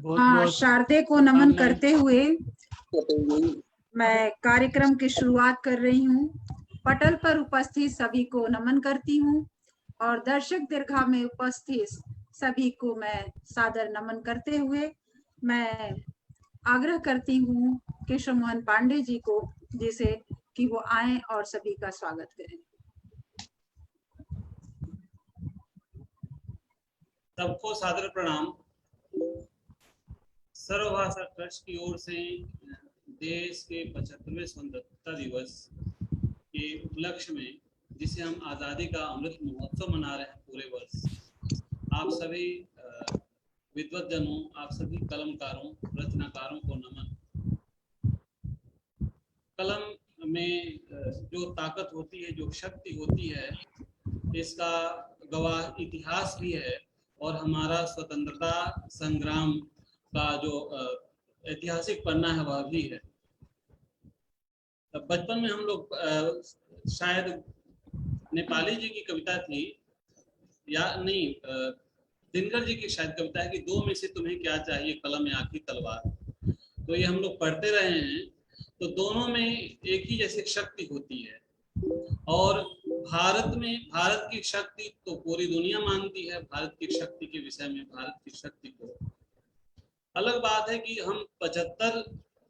हाँ, शारदे को नमन करते हुए मैं कार्यक्रम की शुरुआत कर रही हूँ। पटल पर उपस्थित सभी को नमन करती हूँ और दर्शक दीर्घा में उपस्थित सभी को मैं सादर नमन करते हुए मैं आग्रह करती हूँ केशव मोहन पांडे जी को जिसे कि वो आए और सभी का स्वागत करें। सबको सादर प्रणाम। सर्वभाषा ट्रस्ट की ओर से देश के 75वें स्वतंत्रता दिवस के उपलक्ष्य में, जिसे हम आज़ादी का अमृत महोत्सव मना रहे हैं पूरे वर्ष, आप सभी विद्वतजनों, आप सभी कलमकारों, रचनाकारों को नमन। कलम में जो ताकत होती है, जो शक्ति होती है, इसका गवाह इतिहास भी है और हमारा स्वतंत्रता संग्राम का जो ऐतिहासिक पन्ना है वह भी है। बचपन में हम लोग शायद नेपाली जी की कविता थी या नहीं, दिनकर जी की शायद कविता है कि दो में से तुम्हें क्या चाहिए, कलम या आखिरी तलवार। तो ये हम लोग पढ़ते रहे हैं। तो दोनों में एक ही जैसी शक्ति होती है और भारत में भारत की शक्ति तो पूरी दुनिया मानती है। भारत की शक्ति के विषय में, भारत की शक्ति को, अलग बात है कि हम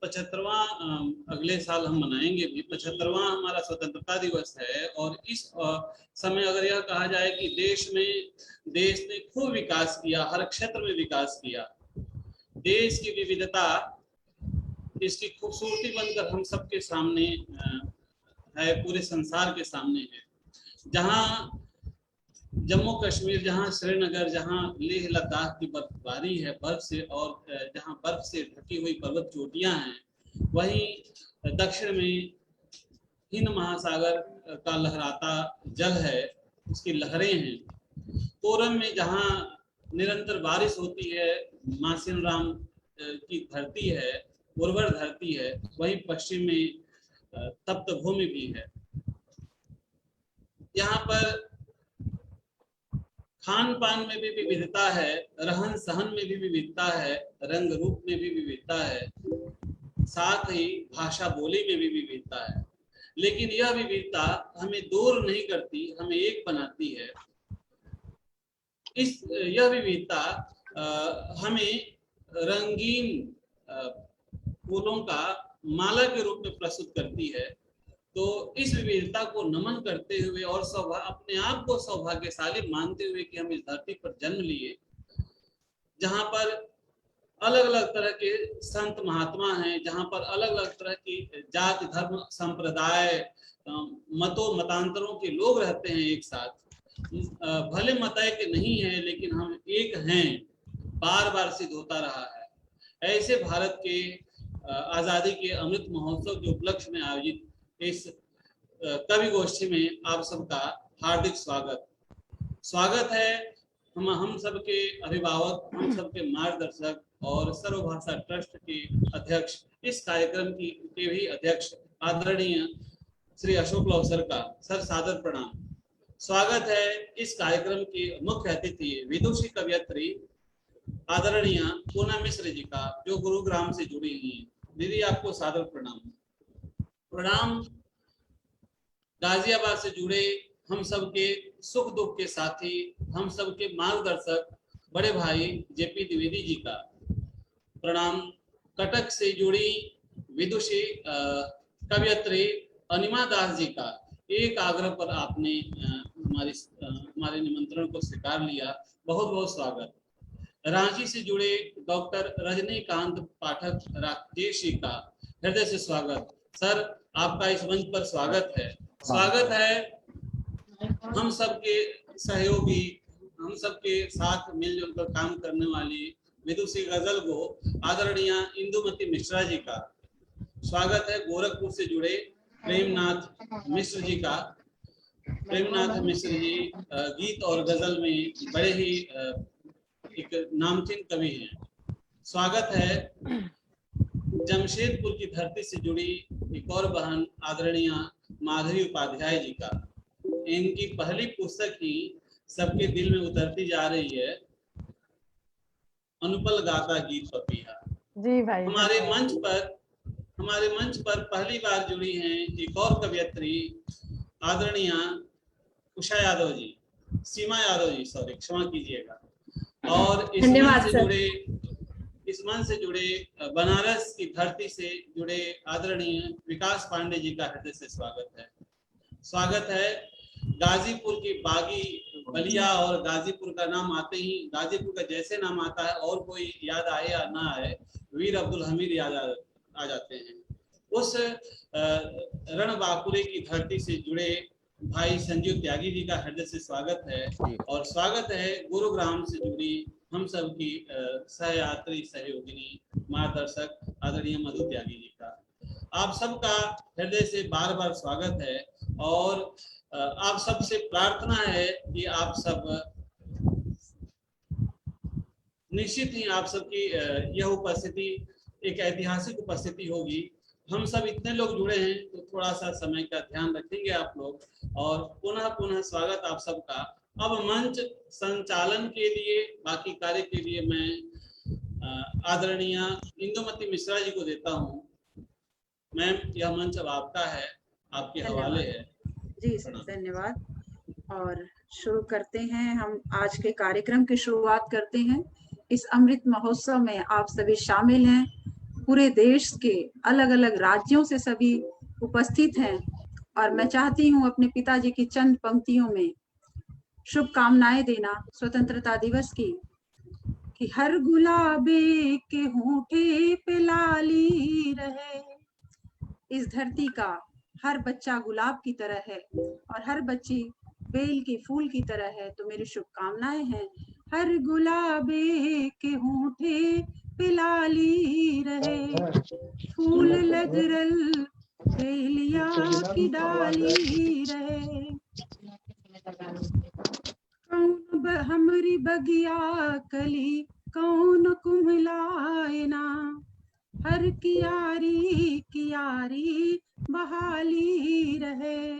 75वां अगले साल हम मनाएंगे भी। 75वां हमारा स्वतंत्रता दिवस है और इस समय अगर यह कहा जाए कि देश ने खूब विकास किया, हर क्षेत्र में विकास किया, देश की विविधता, इसकी खूबसूरती बनकर हम सबके सामने है, पूरे संसार के सामने है। जहाँ जम्मू कश्मीर, जहाँ श्रीनगर, जहाँ लेह लद्दाख की बर्फबारी है, बर्फ से, और जहाँ बर्फ से ढकी हुई पर्वत चोटियां हैं, वहीं दक्षिण में हिंद महासागर का लहराता जल है, उसकी लहरें हैं। कोरम में जहाँ निरंतर बारिश होती है, मासिन राम की धरती है, उर्वर धरती है, वहीं पश्चिम में तप्त भूमि भी है। यहाँ पर खान पान में भी विविधता है, रहन सहन में भी विविधता है, रंग रूप में भी विविधता है, साथ ही भाषा बोली में भी विविधता है। लेकिन यह विविधता हमें दूर नहीं करती, हमें एक बनाती है। यह विविधता हमें रंगीन फूलों का माला के रूप में प्रस्तुत करती है। तो इस विविधता को नमन करते हुए और अपने आप को सौभाग्यशाली मानते हुए कि हम इस धरती पर जन्म लिए, जहाँ पर अलग अलग तरह के संत महात्मा हैं, जहाँ पर अलग अलग तरह की जाति धर्म संप्रदाय मतों मतांतरों के लोग रहते हैं एक साथ। भले मतय के नहीं है लेकिन हम एक हैं, बार बार सिद्ध होता रहा है। ऐसे भारत के आज़ादी के अमृत महोत्सव के उपलक्ष्य में आयोजित इस कवि गोष्ठी में आप सबका हार्दिक स्वागत है। हम सबके अभिभावक, हम सबके मार्गदर्शक और सर्वभाषा ट्रस्ट के अध्यक्ष, इस कार्यक्रम के भी अध्यक्ष आदरणीय श्री अशोक लौसर का सर सादर प्रणाम। स्वागत है इस कार्यक्रम की मुख्य अतिथि विदुषी कवयित्री आदरणीय पूनम मिश्र जी का, जो गुरुग्राम से जुड़ी हुई हैं। दीदी आपको सादर प्रणाम। गाजियाबाद से जुड़े हम सबके सुख दुख के साथी, हम सबके मार्गदर्शक बड़े भाई जेपी द्विवेदी जी का प्रणाम। कटक से जुड़ी विदुषी कवयित्री अनिमा दास जी का एक आग्रह पर आपने हमारे निमंत्रण को स्वीकार लिया, बहुत बहुत स्वागत। रांची से जुड़े डॉक्टर रजनीकांत पाठक राकेश जी का हृदय से स्वागत। सर आपका इस मंच पर स्वागत है। स्वागत है हम सबके सहयोगी, हम सबके साथ मिलजुल कर काम करने वाली विदुषी गजल को आदरणीय इंदुमती मिश्रा जी का स्वागत है। गोरखपुर से जुड़े प्रेमनाथ मिश्र जी का, प्रेमनाथ मिश्र जी गीत और गजल में बड़े ही एक नामचीन कवि हैं। स्वागत है जमशेदपुर की धरती से जुड़ी एक और बहन आदरणीय माधवी उपाध्याय जी का। इनकी पहली पुस्तक ही सबके दिल में उतरती जा रही है। अनुपल गाता गीत पपिया। जी भाई। हमारे मंच पर पहली बार जुड़ी हैं एक और कवयित्री आदरणीय उषा यादव जी, सीमा यादव जी, सॉरी क्षमा कीजिएगा। और इस मंच से जुड़े बनारस की धरती से जुड़े आदरणीय विकास पांडे जी का हृदय से स्वागत है। गाजीपुर की बागी बलिया और गाजीपुर का नाम आते ही, गाजीपुर का जैसे नाम आता है और कोई याद आए या ना आए, वीर अब्दुल हमीद याद आ जाते हैं। उस रणबांकुरे की धरती से जुड़े भाई संजीव त्यागी जी का हृदय से स्वागत है। और स्वागत है गुरुग्राम से जुड़ी हम सब की सहयात्री सहयोगिनी मार्गदर्शक आदरणीय मधु त्यागी जी का आप सबका हृदय से बार बार स्वागत है। और आप सबसे प्रार्थना है कि आप सब निश्चित ही आप सबकी यह उपस्थिति एक ऐतिहासिक उपस्थिति होगी। हम सब इतने लोग जुड़े हैं तो थोड़ा सा समय का ध्यान रखेंगे आप लोग। और पुनः पुनः स्वागत आप सबका। अब मंच संचालन के लिए, बाकी कार्य के लिए मैं आदरणीय इंदुमती मिश्रा जी को देता हूँ। मैम, यह मंच अब आपका है, आपके हवाले है। जी सर, धन्यवाद। और शुरू करते हैं, हम आज के कार्यक्रम की शुरुआत करते हैं। इस अमृत महोत्सव में आप सभी शामिल हैं, पूरे देश के अलग अलग राज्यों से सभी उपस्थित हैं। और मैं चाहती हूँ अपने पिताजी की चंद पंक्तियों में शुभकामनाएं देना स्वतंत्रता दिवस की, कि हर गुलाबे के होठे पे लाली रहे। इस धरती का हर बच्चा गुलाब की तरह है और हर बच्ची बेल के फूल की तरह है। तो मेरी शुभकामनाएं हैं, हर गुलाबे के होठे पे लाली रहे, फूल लगरल बेलिया की डाली रहे। कौन हमरी बगिया कली कौन कुम्हलाए ना, हर कियारी कियारी बहाली रहे,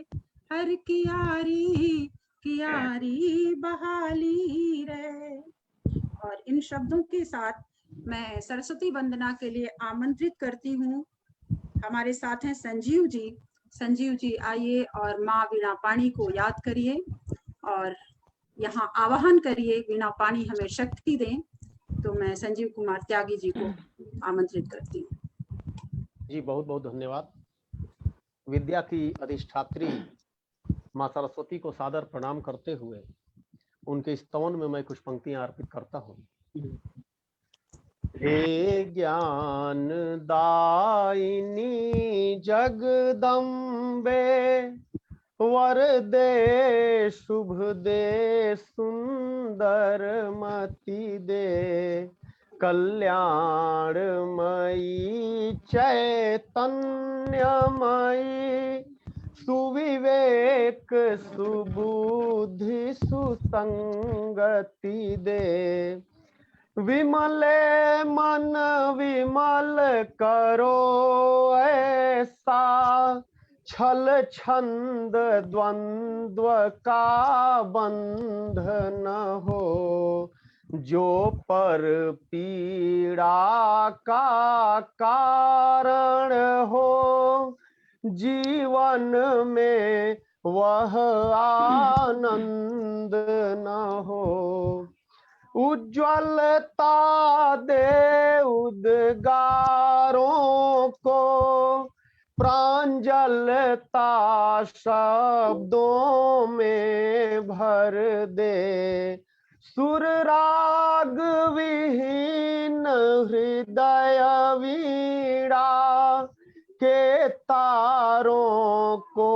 हर कियारी कियारी बहाली रहे। और इन शब्दों के साथ मैं सरस्वती वंदना के लिए आमंत्रित करती हूँ। हमारे साथ हैं संजीव जी। संजीव जी आइए और माँ वीणा पाणी को याद करिए और यहाँ आवाहन करिए, वीणा पाणी हमें शक्ति दें। तो मैं संजीव कुमार त्यागी जी को आमंत्रित करती हूँ। जी बहुत बहुत धन्यवाद। विद्या की अधिष्ठात्री माँ सरस्वती को सादर प्रणाम करते हुए उनके स्तवन में मैं कुछ पंक्तियां अर्पित करता हूँ। हे ज्ञान दायिनी जगदम्बे, वर दे शुभ दे सुंदर मति दे, कल्याणमयी चैतन्यमयी, सुविवेक सुबुद्धि सुसंगति दे, विमले मन विमल करो ऐसा, छल छंद द्वंद्व का बंध न हो, जो पर पीड़ा का कारण हो, जीवन में वह आनंद न हो, उज्ज्वलता दे उद्गारों को, प्रांजलता शब्दों में भर दे, सुर राग विहीन हृदय वीणा के तारों को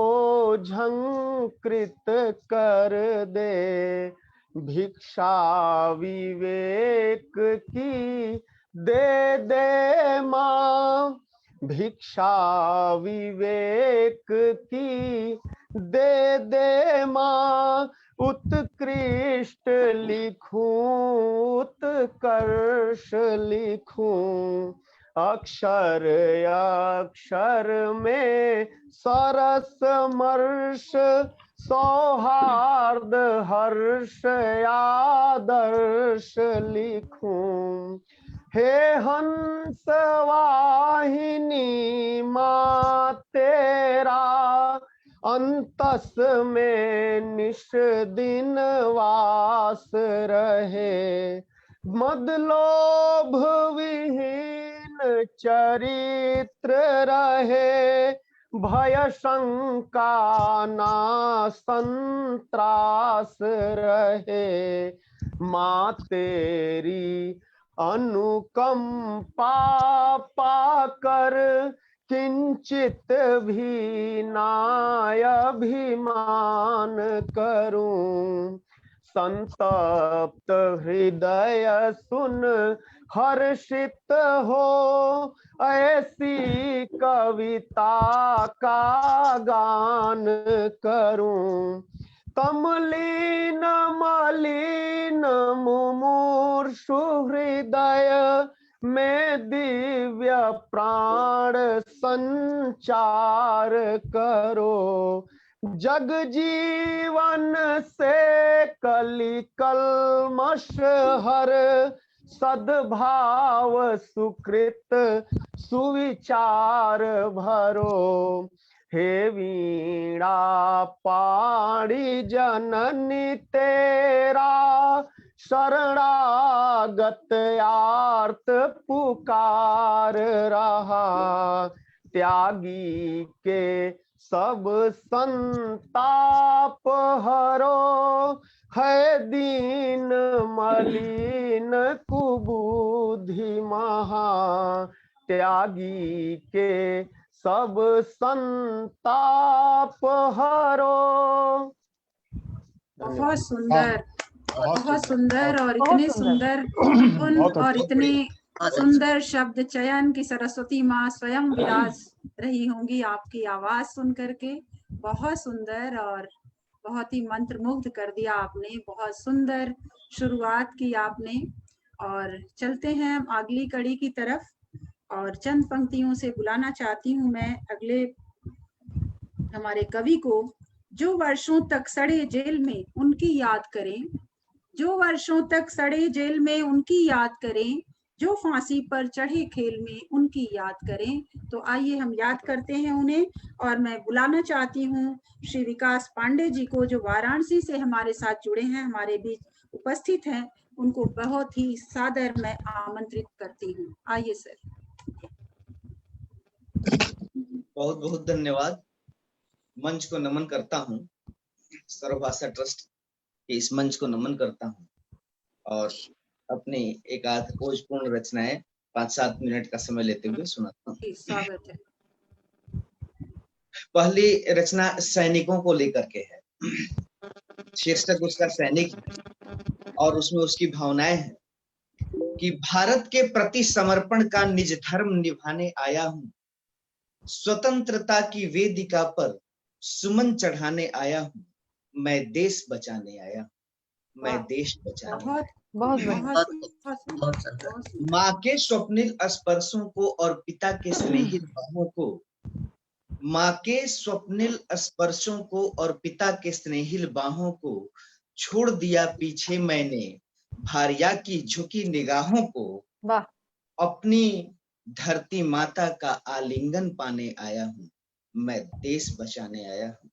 झंकृत कर दे, भिक्षा विवेक की दे दे माँ, भिक्षा विवेक की दे दे माँ, उत्कृष्ट लिखूं उत्कर्ष लिखूं, अक्षर अक्षर में सरस मर्श सौहार्द हर्ष आदर्श लिखूं। हे हंस वाहिनी माँ तेरा अंतस में निश दिन वास रहे। मदलोभ विहीन चरित्र रहे, भय शंका ना संत्रास रहे। माँ तेरी अनुकंपा पाकर किंचित भी नाय अभिमान करूं। संतप्त हृदय सुन हर्षित हो, ऐसी कविता का गान करूं। कमलीन मलिन मुमूर्षु हृदय में दिव्य प्राण संचार करो। जग जीवन से कलि कल्मष हर, सद्भाव सुकृत सुविचार भरो। हे वीणा पाणी जननी तेरा शरणागत आर्त पुकार रहा। त्यागी के सब संताप हरो, है दीन मलिन कुबुद्धि महा। त्यागी के सब संताप हरो। बहुत सुंदर, बहुत सुंदर, और इतने सुंदर धुन और इतने सुंदर शब्द चयन की सरस्वती माँ स्वयं विराज रही होंगी आपकी आवाज सुन करके। बहुत सुंदर और बहुत ही मंत्रमुग्ध कर दिया आपने। बहुत सुंदर शुरुआत की आपने। और चलते हैं हम अगली कड़ी की तरफ, और चंद पंक्तियों से बुलाना चाहती हूँ मैं अगले हमारे कवि को। जो वर्षों तक सड़े जेल में उनकी याद करें, जो वर्षों तक सड़े जेल में उनकी याद करें, जो फांसी पर चढ़े खेल में उनकी याद करें। तो आइए हम याद करते हैं उन्हें। और मैं बुलाना चाहती हूँ श्री विकास पांडे जी को, जो वाराणसी से हमारे साथ जुड़े हैं, हमारे बीच उपस्थित हैं। उनको बहुत ही सादर मैं आमंत्रित करती हूँ। आइए सर। बहुत बहुत धन्यवाद। मंच को नमन करता हूँ, सर्वभाषा ट्रस्ट के इस मंच को नमन करता हूँ, और अपनी एक आध खोजपूर्ण रचनाएं 5-7 मिनट का समय लेते हुए सुनाता हूँ। स्वागत है। पहली रचना सैनिकों को लेकर के है। शीर्षक उसका सैनिक है, और उसमें उसकी भावनाएं हैं कि भारत के प्रति समर्पण का निज धर्म निभाने आया हूँ। स्वतंत्रता की वेदिका पर सुमन चढ़ाने आया हूँ। मैं देश बचाने आया हूँ, मैं देश बचाने आया। माँ के स्वप्निल स्पर्शों को और पिता के स्नेहित बाहों को, माँ के स्वप्निल स्पर्शों को और पिता के स्नेहिल बाहों को छोड़ दिया पीछे मैंने। भार्या की झुकी निगाहों को अपनी धरती माता का आलिंगन पाने आया हूँ। मैं देश बचाने आया हूँ।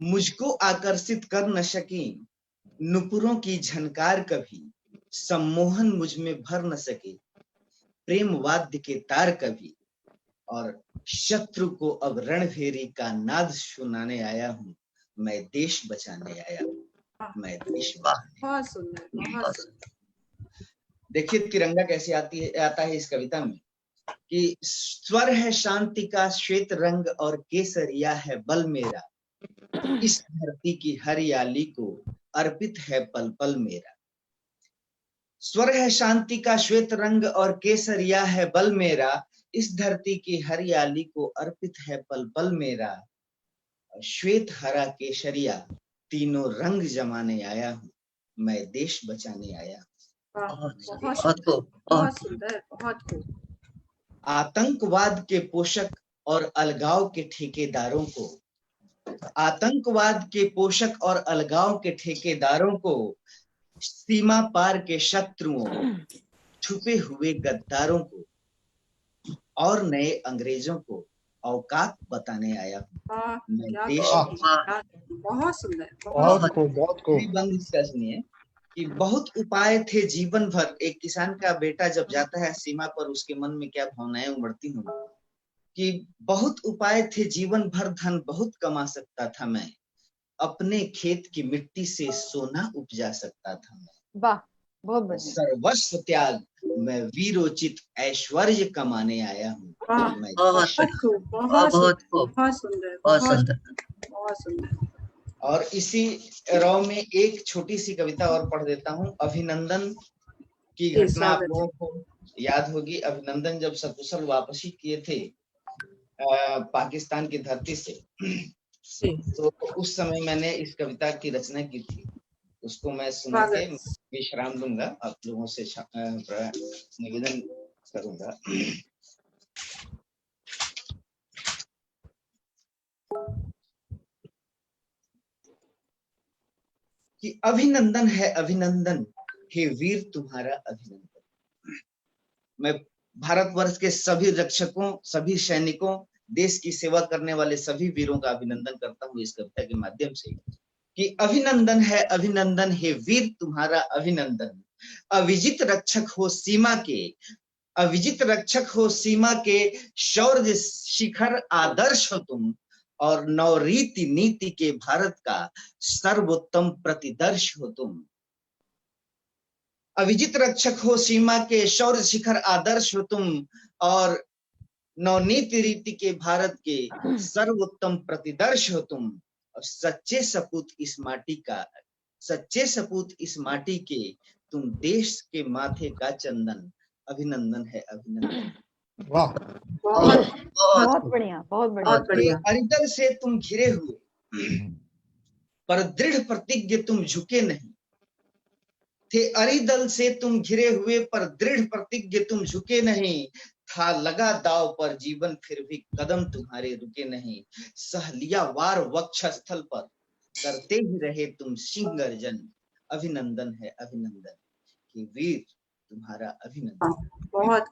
मुझको आकर्षित कर न सकी नुपुरों की झनकार कभी, सम्मोहन मुझ में भर न सके प्रेम वाद्य के तार कभी, और शत्रु को अब रणभेरी का नाद सुनाने आया हूँ। मैं देश बचाने आया हूँ, मैं देश बचाने। देखिए तिरंगा कैसे आता है इस कविता में, कि स्वर है शांति का श्वेत रंग और केसरिया है बल मेरा। इस धरती की हरियाली को अर्पित है पल पल मेरा। स्वर है शांति का श्वेत रंग और केसरिया है बल मेरा। इस धरती की हरियाली को अर्पित है पल पल मेरा। श्वेत हरा केसरिया तीनों रंग जमाने आया हूँ। मैं देश बचाने आया हूँ। बहुत सुंदर, बहुत खूब। आतंकवाद के पोषक और अलगाव के ठेकेदारों को, आतंकवाद के पोषक और अलगाव के ठेकेदारों को, सीमा पार के शत्रुओं, छुपे हुए गद्दारों को और नए अंग्रेजों को औकात बताने आया हूं। मैं देश बहुत सुंदर, बहुत इसका सुनिए कि बहुत उपाय थे जीवन भर। एक किसान का बेटा जब जाता है सीमा पर, उसके मन में क्या भावनाएं उमड़ती होंगी कि बहुत उपाय थे जीवन भर, धन बहुत कमा सकता था मैं, अपने खेत की मिट्टी से सोना उपजा सकता था मैं। वाह, बहुत बढ़िया। सर्वस्व त्याग, मैं वीरोचित ऐश्वर्य कमाने आया हूँ। बहुत सुंदर, बहुत सुंदर। और इसी रॉ में एक छोटी सी कविता और पढ़ देता हूँ। अभिनंदन की घटना आप लोगों को याद होगी। अभिनंदन जब सकुशल वापसी किए थे पाकिस्तान की धरती से, तो उस समय मैंने इस कविता की रचना की थी। उसको मैं सुना के विश्राम दूंगा, आप लोगों से निवेदन करूंगा। कि अभिनंदन है अभिनंदन, हे वीर तुम्हारा अभिनंदन। मैं भारतवर्ष के सभी रक्षकों, सभी सैनिकों, देश की सेवा करने वाले सभी वीरों का अभिनंदन करता हूँ इस कविता के माध्यम से। कि अभिनंदन है अभिनंदन, हे वीर तुम्हारा अभिनंदन। अविजित रक्षक हो सीमा के, अविजित रक्षक हो सीमा के, शौर्य शिखर आदर्श हो तुम, और नवरीति नीति के भारत का सर्वोत्तम प्रतिदर्श हो तुम। अविजित रक्षक हो सीमा के, शौर्य शिखर आदर्श हो तुम, और नवनीति रीति के भारत के सर्वोत्तम प्रतिदर्श हो तुम। और सच्चे सपूत इस माटी का, सच्चे सपूत इस माटी के, तुम देश के माथे का चंदन। अभिनंदन है अभिनंदन। वाह, बहुत बढ़िया, बहुत बढ़िया। अरिदल से तुम घिरे हुए पर दृढ़ प्रतिज्ञ तुम झुके नहीं थे। अरिदल से तुम घिरे हुए पर दृढ़ प्रतिज्ञ तुम झुके नहीं। था लगा दाव पर जीवन, फिर भी कदम तुम्हारे रुके नहीं। सह लिया वार वक्ष स्थल पर, करते ही रहे तुम सिंह गर्जन। अभिनंदन है अभिनंदन, कि वीर तुम्हारा अभिनंदन। बहुत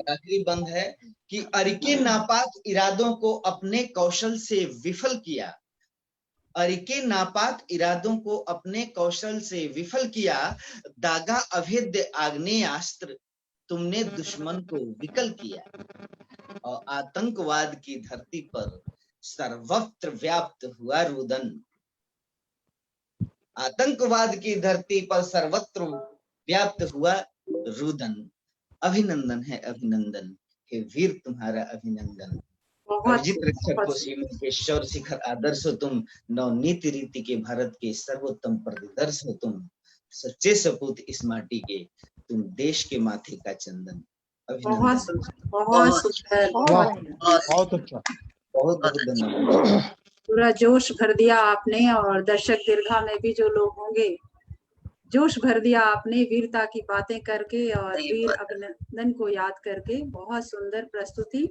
आखिरी बंद है कि अरिके नापाक इरादों को अपने कौशल से विफल किया। अरिके नापाक इरादों को अपने कौशल से विफल किया। दागा अभेद्य आग्नेयास्त्र, तुमने दुश्मन को विकल किया। और आतंकवाद की धरती पर सर्वत्र व्याप्त हुआ रुदन। आतंकवाद की धरती पर सर्वत्र व्याप्त हुआ रुदन। अभिनंदन है अभिनंदन, हे वीर तुम्हारा अभिनंदन। अविजित रक्षक हो सीमा के, शौर्य शिखर आदर्श हो तुम, नवनीति रीति के भारत के सर्वोत्तम प्रतिदर्श हो तुम। सच्चे सपूत इस माटी के, तुम देश के माथे का चंदन। बहुत सुंदर, बहुत अच्छा, बहुत धन्यवाद। पूरा जोश भर दिया आपने, और दर्शक दीर्घा में भी जो लोग होंगे, जोश भर दिया आपने वीरता की बातें करके और वीर अभिनंदन को याद करके। बहुत सुंदर प्रस्तुति।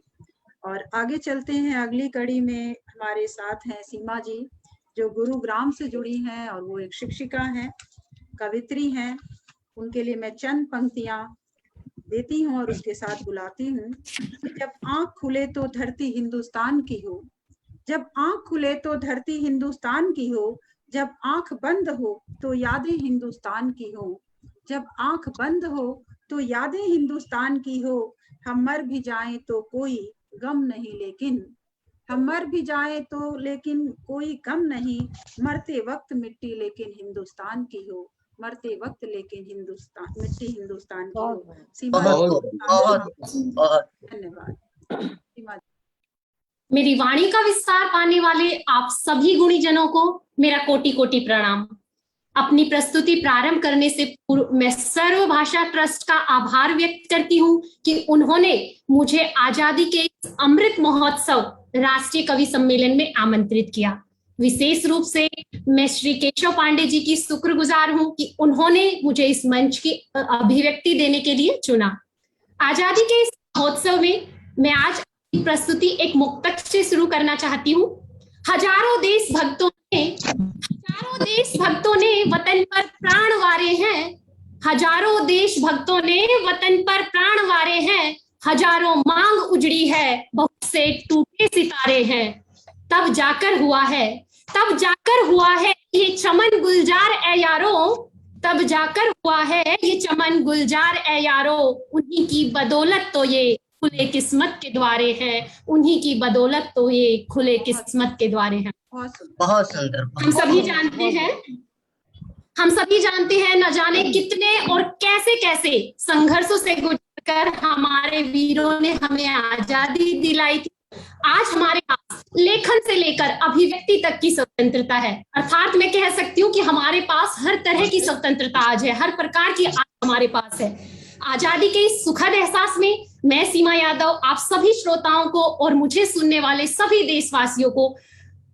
और आगे चलते हैं, अगली कड़ी में हमारे साथ हैं सीमा जी, जो गुरुग्राम से जुड़ी हैं और वो एक शिक्षिका हैं, कवित्री हैं। उनके लिए मैं चंद पंक्तियां देती हूँ और उसके साथ बुलाती हूँ। जब आंख खुले तो धरती हिंदुस्तान की हो, जब आंख खुले तो धरती हिंदुस्तान की हो, जब आंख बंद हो तो यादें हिंदुस्तान की हो, जब आंख बंद हो तो यादें हिंदुस्तान की हो। हम मर भी जाएं तो कोई गम नहीं, लेकिन हम मर भी जाएं तो लेकिन कोई गम नहीं। मरते वक्त मिट्टी लेकिन हिंदुस्तान की हो, मरते वक्त लेकिन हिंदुस्तान मिट्टी हिंदुस्तान की हो। सीमा, धन्यवाद। मेरी वाणी का विस्तार पाने वाले आप सभी गुणीजनों को मेरा कोटि कोटि प्रणाम। अपनी प्रस्तुति प्रारंभ करने से पूर्व मैं सर्व भाषा ट्रस्ट का आभार व्यक्त करती हूँ कि उन्होंने मुझे आजादी के इस अमृत महोत्सव राष्ट्रीय कवि सम्मेलन में आमंत्रित किया। विशेष रूप से मैं श्री केशव पांडे जी की शुक्रगुजार हूँ कि उन्होंने मुझे इस मंच की अभिव्यक्ति देने के लिए चुना। आजादी के इस महोत्सव में मैं आज प्रस्तुति एक मुक्तक से शुरू करना चाहती हूँ। हजारों देशभक्तों ने वतन पर प्राण वारे हैं, हजारों देशभक्तों ने वतन पर प्राण वारे हैं, हजारों मांग उजड़ी है, बहुत से टूटे सितारे हैं। तब जाकर हुआ है ये चमन गुलजार ए यारो, तब जाकर हुआ है ये चमन गुलजार ए यारो, उन्हीं की बदौलत तो ये खुले किस्मत के द्वारे हैं, उन्हीं की बदौलत तो ये खुले किस्मत के द्वारे हैं। बहुत सुंदर। हम सभी जानते हैं न जाने कितने और कैसे कैसे संघर्षों से गुजरकर हमारे वीरों ने हमें आजादी दिलाई थी। आज हमारे पास लेखन से लेकर अभिव्यक्ति तक की स्वतंत्रता है, अर्थात मैं कह सकती हूँ कि हमारे पास हर तरह की स्वतंत्रता आज है, हर प्रकार की आज हमारे पास है। आजादी के इस सुखद एहसास में मैं सीमा यादव आप सभी श्रोताओं को और मुझे सुनने वाले सभी देशवासियों को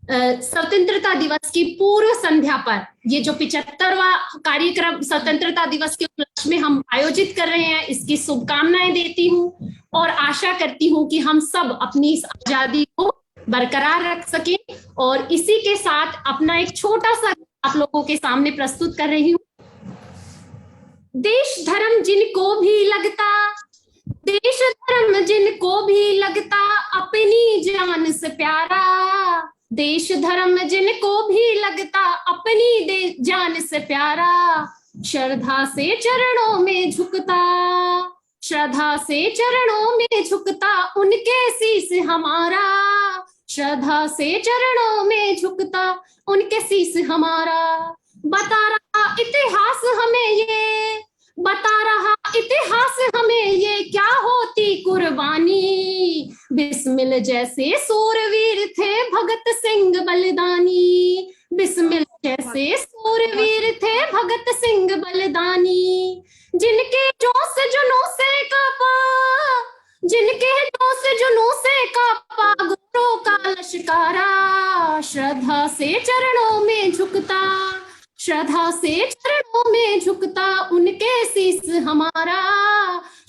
स्वतंत्रता दिवस की पूर्व संध्या पर ये जो 75वां कार्यक्रम स्वतंत्रता दिवस के उपलक्ष्य में हम आयोजित कर रहे हैं, इसकी शुभकामनाएं देती हूँ और आशा करती हूँ कि हम सब अपनी इस आजादी को बरकरार रख सकें। और इसी के साथ अपना एक छोटा सा आप लोगों के सामने प्रस्तुत कर रही हूँ। देश धर्म जिनको भी लगता, देश धर्म जिनको भी लगता अपनी जान से प्यारा, देश धर्म जिनको भी लगता अपनी जान से प्यारा, श्रद्धा से चरणों में झुकता, श्रद्धा से चरणों में झुकता उनके शीश हमारा, श्रद्धा से चरणों में झुकता उनके शीश हमारा। बता रहा इतिहास हमें ये, बता रहा इतिहास हमें ये क्या होती कुर्बानी, बिस्मिल जैसे सूरवीर थे भगत सिंह बलिदानी, बिस्मिल जैसे सूरवीर थे भगत सिंह बलिदानी, जिनके जोश जुनून से कापा, जिनके जोश जुनून से कापा गुरों का लश्कारा, श्रद्धा से चरणों में झुकता, श्रद्धा से चरणों में झुकता उनके शीश हमारा,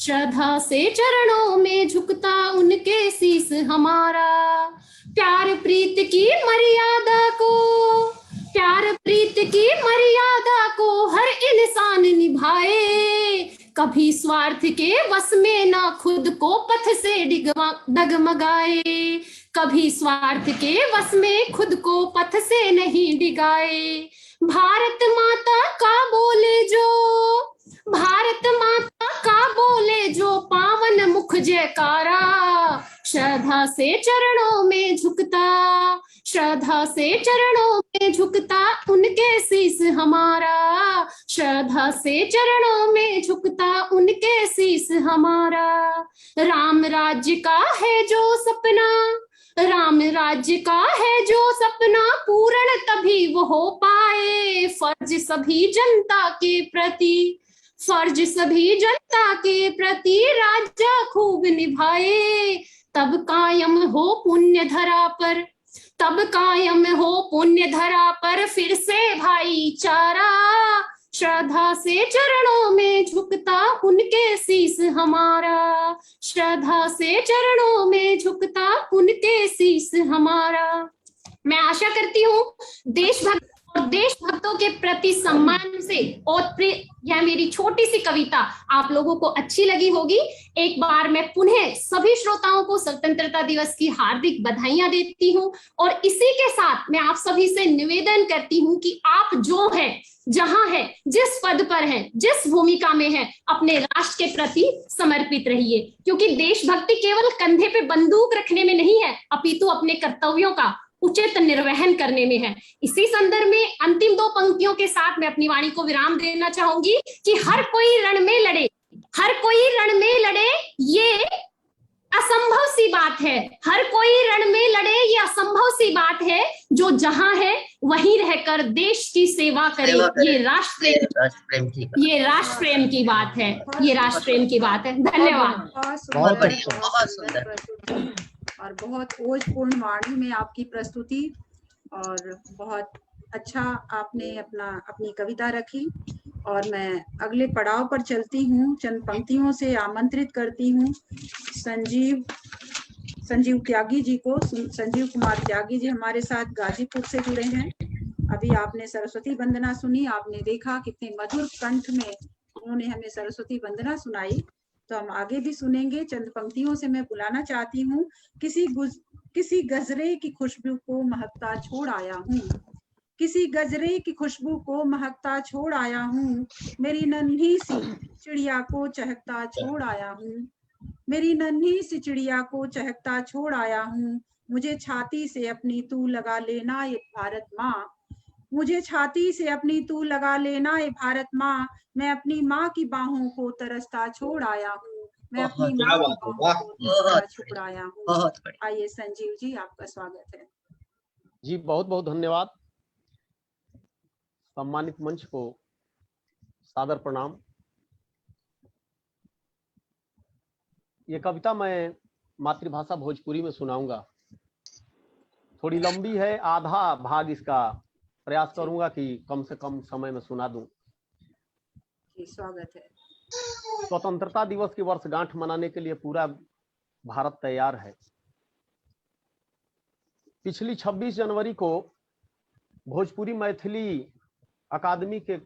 श्रद्धा से चरणों में झुकता उनके शीश हमारा। प्यार प्रीत की मर्यादा को, प्यार प्रीत की मर्यादा को हर इंसान निभाए, कभी स्वार्थ के वश में ना खुद को पथ से डगमगाए, कभी स्वार्थ के वश में खुद को पथ से नहीं डिगाए। भारत माता का बोले जो, भारत माता का बोले जो पावन मुख जयकारा, श्रद्धा से चरणों में झुकता, श्रद्धा से चरणों में झुकता उनके शीश हमारा, श्रद्धा से चरणों में झुकता उनके शीश हमारा। राम राज्य का है जो सपना, राम राज्य का है जो सपना पूर्ण तभी वो हो पाए, फर्ज सभी जनता के प्रति, फर्ज सभी जनता के प्रति राजा खूब निभाए, तब कायम हो पुण्य धरा पर, तब कायम हो पुण्य धरा पर फिर से भाईचारा, श्रद्धा से चरणों में झुकता उनके शीश हमारा, श्रद्धा से चरणों में झुकता उनके शीश हमारा। मैं आशा करती हूँ देशभक्त और देशभक्तों के प्रति सम्मान से और यह मेरी छोटी सी कविता आप लोगों को अच्छी लगी होगी। एक बार मैं पुनः सभी श्रोताओं को स्वतंत्रता दिवस की हार्दिक बधाइयां देती हूँ और इसी के साथ मैं आप सभी से निवेदन करती हूँ कि आप जो है, जहां है, जिस पद पर है, जिस भूमिका में है, अपने राष्ट्र के प्रति समर्पित रहिए, क्योंकि देशभक्ति केवल कंधे पे बंदूक रखने में नहीं है, अपितु अपने कर्तव्यों का उचित निर्वहन करने में है। इसी संदर्भ में अंतिम दो पंक्तियों के साथ मैं अपनी वाणी को विराम देना चाहूंगी कि हर कोई रण में लड़े, हर कोई रण में लड़े ये असंभव सी बात है, हर कोई रण में लड़े ये असंभव सी बात है, जो जहां है वहीं रहकर देश की सेवा करे, ये राष्ट्र प्रेम की बात है, ये राष्ट्र प्रेम की बात है। धन्यवाद। बहुत बढ़िया, बहुत सुंदर और बहुत ओजपूर्ण वाणी में आपकी प्रस्तुति और बहुत अच्छा आपने अपनी कविता रखी। और मैं अगले पड़ाव पर चलती हूँ, चंद पंक्तियों से आमंत्रित करती हूँ संजीव संजीव त्यागी जी को। संजीव कुमार त्यागी जी हमारे साथ गाजीपुर से जुड़े हैं। अभी आपने सरस्वती वंदना सुनी, आपने देखा कितने मधुर कंठ में उन्होंने हमें सरस्वती वंदना सुनाई। तो हम आगे भी सुनेंगे। चंद पंक्तियों से मैं बुलाना चाहती हूँ। किसी गजरे की खुशबू को महकता छोड़ आया हूँ, किसी गजरे की खुशबू को महकता छोड़ आया हूँ, मेरी नन्ही सी चिड़िया को चहकता छोड़ आया हूँ, मेरी नन्ही सी चिड़िया को चहकता छोड़ आया हूँ। मुझे छाती से अपनी तू लगा लेना ये भारत माँ, मुझे छाती से अपनी तू लगा लेना ये भारत माँ, मैं अपनी माँ की बाहों को तरसता छोड़ आया हूँ, मैं अपनी माँ की बाहों को तरसता छोड़ आया हूँ। आइए संजीव जी, आपका स्वागत है। जी बहुत बहुत धन्यवाद। सम्मानित मंच को सादर प्रणाम। ये कविता मैं मातृभाषा भोजपुरी में सुनाऊंगा। थोड़ी लंबी है, आधा भाग इसका प्रयास करूंगा कि कम से कम समय में सुना दूं। स्वागत है। स्वतंत्रता दिवस की वर्षगांठ मनाने के लिए पूरा भारत तैयार है। पिछली 26 जनवरी को भोजपुरी मैथिली अकादमी के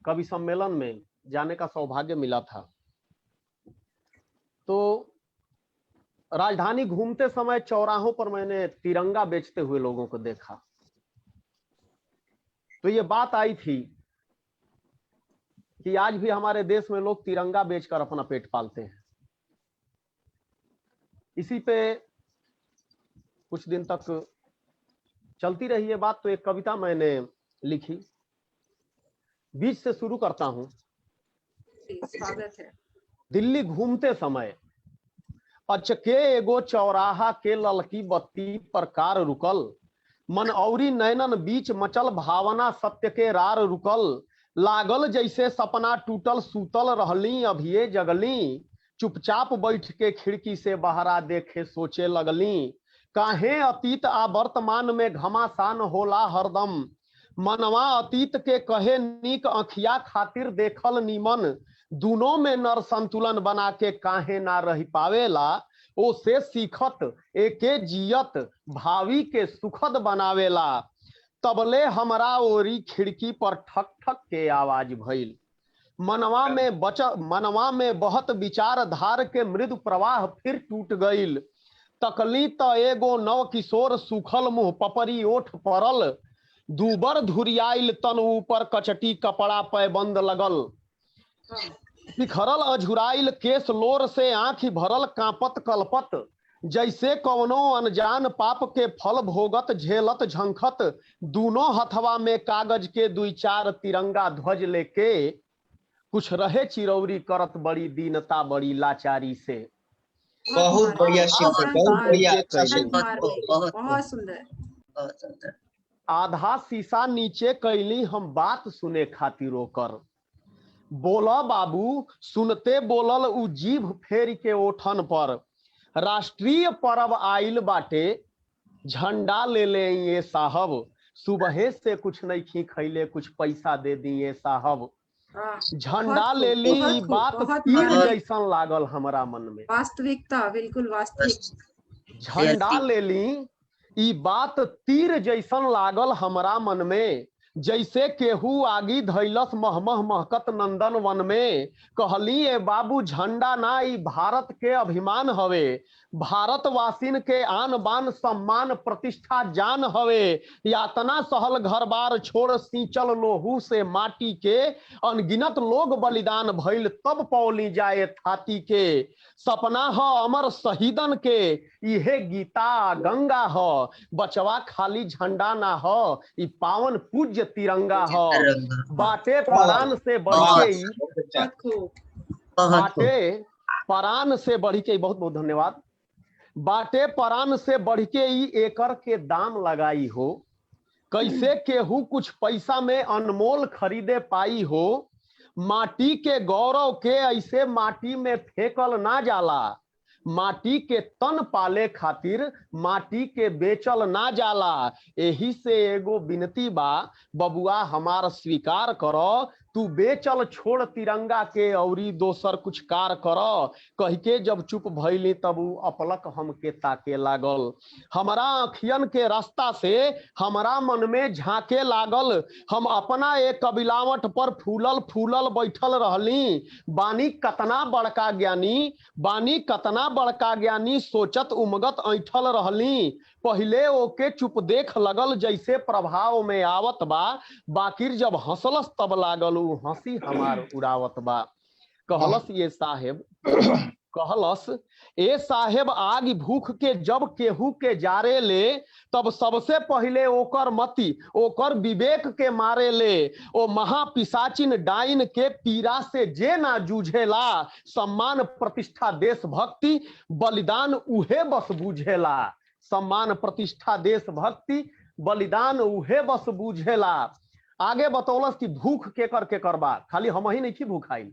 कवि सम्मेलन में जाने का सौभाग्य मिला था। तो राजधानी घूमते समय चौराहों पर मैंने तिरंगा बेचते हुए लोगों को देखा। तो ये बात आई थी कि आज भी हमारे देश में लोग तिरंगा बेचकर अपना पेट पालते हैं। इसी पे कुछ दिन तक चलती रही ये बात। तो एक कविता मैंने लिखी, बीच से शुरू करता हूं। स्वागत है। दिल्ली घूमते समय अचके एगो चौराहा के ललकी बत्ती पर कार रुकल, मन औरी नैनन बीच मचल भावना सत्य के रार रुकल, लागल जैसे सपना टूटल सूतल रहली अभिये जगली, चुपचाप बैठ के खिड़की से बहरा देखे सोचे लगली, काहे अतीत आ वर्तमान में घमासान होला हरदम, मनवा अतीत के कहे नीक अखिया खातिर देखल नीमन, दोनों में नर संतुलन बना के काहे ना रही पावेला, ओ से सीखत एके जियत भावी के सुखद बनावेला, तबले हमरा ओरी खिड़की पर ठक ठक के आवाज भइल, मनवा में बहत विचार धार के मृदु प्रवाह फिर टूट गईल, तकली त एगो नव किशोर सुखल मुंह पपरी ओठ परल, दूबर धुरियाइल तन ऊपर कचटी कपड़ा पैबंद लगल, बिखरल अझुराइल केस लोर से आंखी भरल कांपत कलपत, जैसे कवनो अनजान पाप के फल भोगत झेलत झंखत, दोनों हथवा में कागज के 2-4 तिरंगा ध्वज लेके, कुछ रहे चिरौरी करत बड़ी दीनता बड़ी लाचारी से। बहुत बढ़िया शिव, बहुत बढ़िया, बहुत सुंदर। आधा शीशा नीचे कैली हम बात सुने खातिर ओकर, बोला बाबू सुनते बोलल उ जीभ फेर के ओठन पर, राष्ट्रीय पर्व आइल बाटे झंडा ले ले ये साहब, सुबह से कुछ नहीं खी खैले कुछ पैसा दे दिए साहब, झंडा ले ली बात तीर जैसन लागल हमरा मन में, वास्तविकता बिल्कुल वास्तविक, झंडा ले ली ई बात तीर जैसन लागल हमरा मन में, जैसे केहू आगी धैलस महमह महकत नंदन वन में, कहली ए बाबू झंडा ना ई भारत के अभिमान हवे, भारतवासिन के आन बान सम्मान प्रतिष्ठा जान हवे, यातना सहल घर बार छोड़ सींचल लोहू से माटी के, अनगिनत लोग बलिदान भइल तब पौली जाए थाती के, सपना ह अमर शहीदन के इहे गीता गंगा ह, बचवा खाली झंडा ना ह ई पावन पूज्य तिरंगा ह, बाटे परान से बढ़ के, बाटे परान से बढ़ के, बहुत बहुत धन्यवाद, बाटे परान से बढ़ के ई एकर के दाम लगाई हो, कैसे केहू कुछ पैसा में अनमोल खरीदे पाई हो, माटी के गौरव के ऐसे माटी में फेंकल ना जाला, माटी के तन पाले खातिर माटी के बेचल ना जाला, एही से एगो विनती बा बबुआ हमार स्वीकार करो, तू बेचल छोड़ तिरंगा के औरी दोसर कुछ कार कर, कह के जब चुप भइली तब उ अपलक हमके ताके लागल। हमारा अखियन के रास्ता से हमारा मन में झांके लागल, हम अपना एक कबिलावट पर फूलल फूलल बैठल रहली। बानी कतना बड़का ज्ञानी, बानी कतना बड़का ज्ञानी, सोचत उमगत ऐठल रहली। पहले ओके चुप देख लगल जैसे प्रभाव में आवत बा, बाकिर जब हंसलस तब लागल उ हंसी हमार उड़ावत बा। कहलस ये साहेब, कहलस ए साहेब, आग भूख के जब केहू के जारे ले, तब सबसे पहले ओकर मति ओकर विवेक के मारे ले। ओ महापिशाचिन डाइन के पीड़ा से जे ना जूझेला, सम्मान प्रतिष्ठा देशभक्ति बलिदान उहे बस बुझेला। सम्मान प्रतिष्ठा देशभक्ति बलिदान उहे बस बुझेला। आगे बतौलस कि भूख केकर केकर बा, खाली हम ही नहीं भूखाई।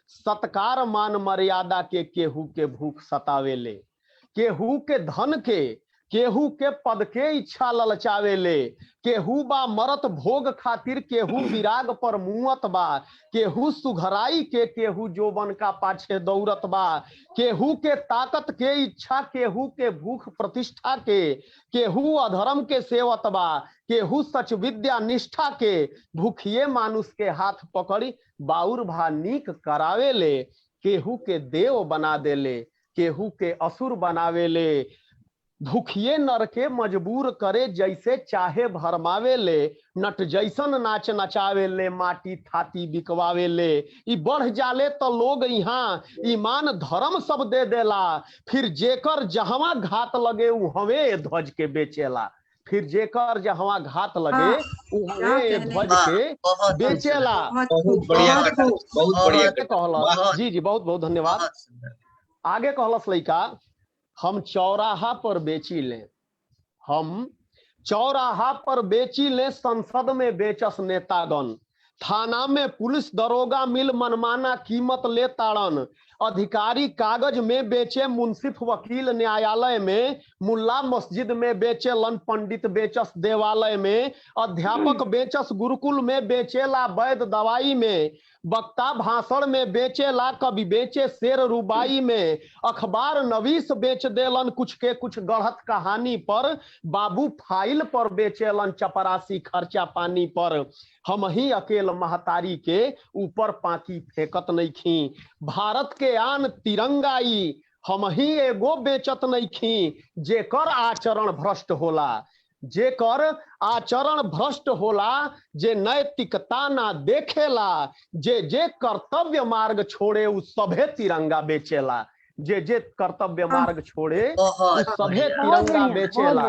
सत्कार मान मर्यादा के केहू के भूख सतावेले, केहू के धन के, केहू के पद के इच्छा ललचावेले। केहू बा मरत भोग खातिर, केहू विराग पर मुअत बा। केहू सुघराई के, केहू जोबन का पाछे दौड़त बा। केहू के ताकत के इच्छा, केहू के भूख प्रतिष्ठा के। केहू अधर्म के सेवत बा, केहू सच विद्या निष्ठा के। भूखिए मानुष के हाथ पकड़ी, बाउर भा नीक करावेले। केहू के देव बना देले, केहू के असुर बनावेले। भूखिए नर के मजबूर करे, जैसे चाहे भरमावेले। नट जैसन नाच नचावेले, माटी थाती बिकवावेले। ई बढ़ जाले तो लोग यहाँ ईमान धर्म सब दे देला। फिर जेकर जहवा घात लगे उ हवे ध्वज के बेचेला। फिर जेकर जहवा घात लगे उ हवे ध्वज के बेचेला। बहुत बढ़िया, बहुत बढ़िया कहलस। जी जी, बहुत बहुत धन्यवाद। आगे कहलस लइका, हम चौराहा पर बेची ले, हम चौराहा पर बेची ले, संसद में बेचस नेतागण। थाना में पुलिस दरोगा मिल मनमाना कीमत ले ताड़न। अधिकारी कागज में बेचे, मुंसिफ वकील न्यायालय में। मुल्ला मस्जिद में बेचे लन, पंडित बेचस देवालय में। अध्यापक बेचस गुरुकुल में, बेचेला वैद्य दवाई में। वक्ता भाषण में बेचेला, कवि बेचे शेर रुबाई में। अखबार नवीस बेच देलन, कुछ के कुछ गढ़त कहानी पर। बाबू फाइल पर बेचेलन, चपरासी खर्चा पानी पर। हम ही अकेल महतारी के ऊपर पाकी फेंकत नहीं खी। भारत के आन तिरंगाई हम ही एगो बेचत नहीं खी। जेकर आचरण भ्रष्ट होला, जेकर आचरण भ्रष्ट होला, जे नैतिकता ना देखेला। जे जे कर्तव्य मार्ग छोड़े उ सभे तिरंगा बेचेला। जे जे कर्तव्य मार्ग छोड़े उ सभे तिरंगा बेचेला।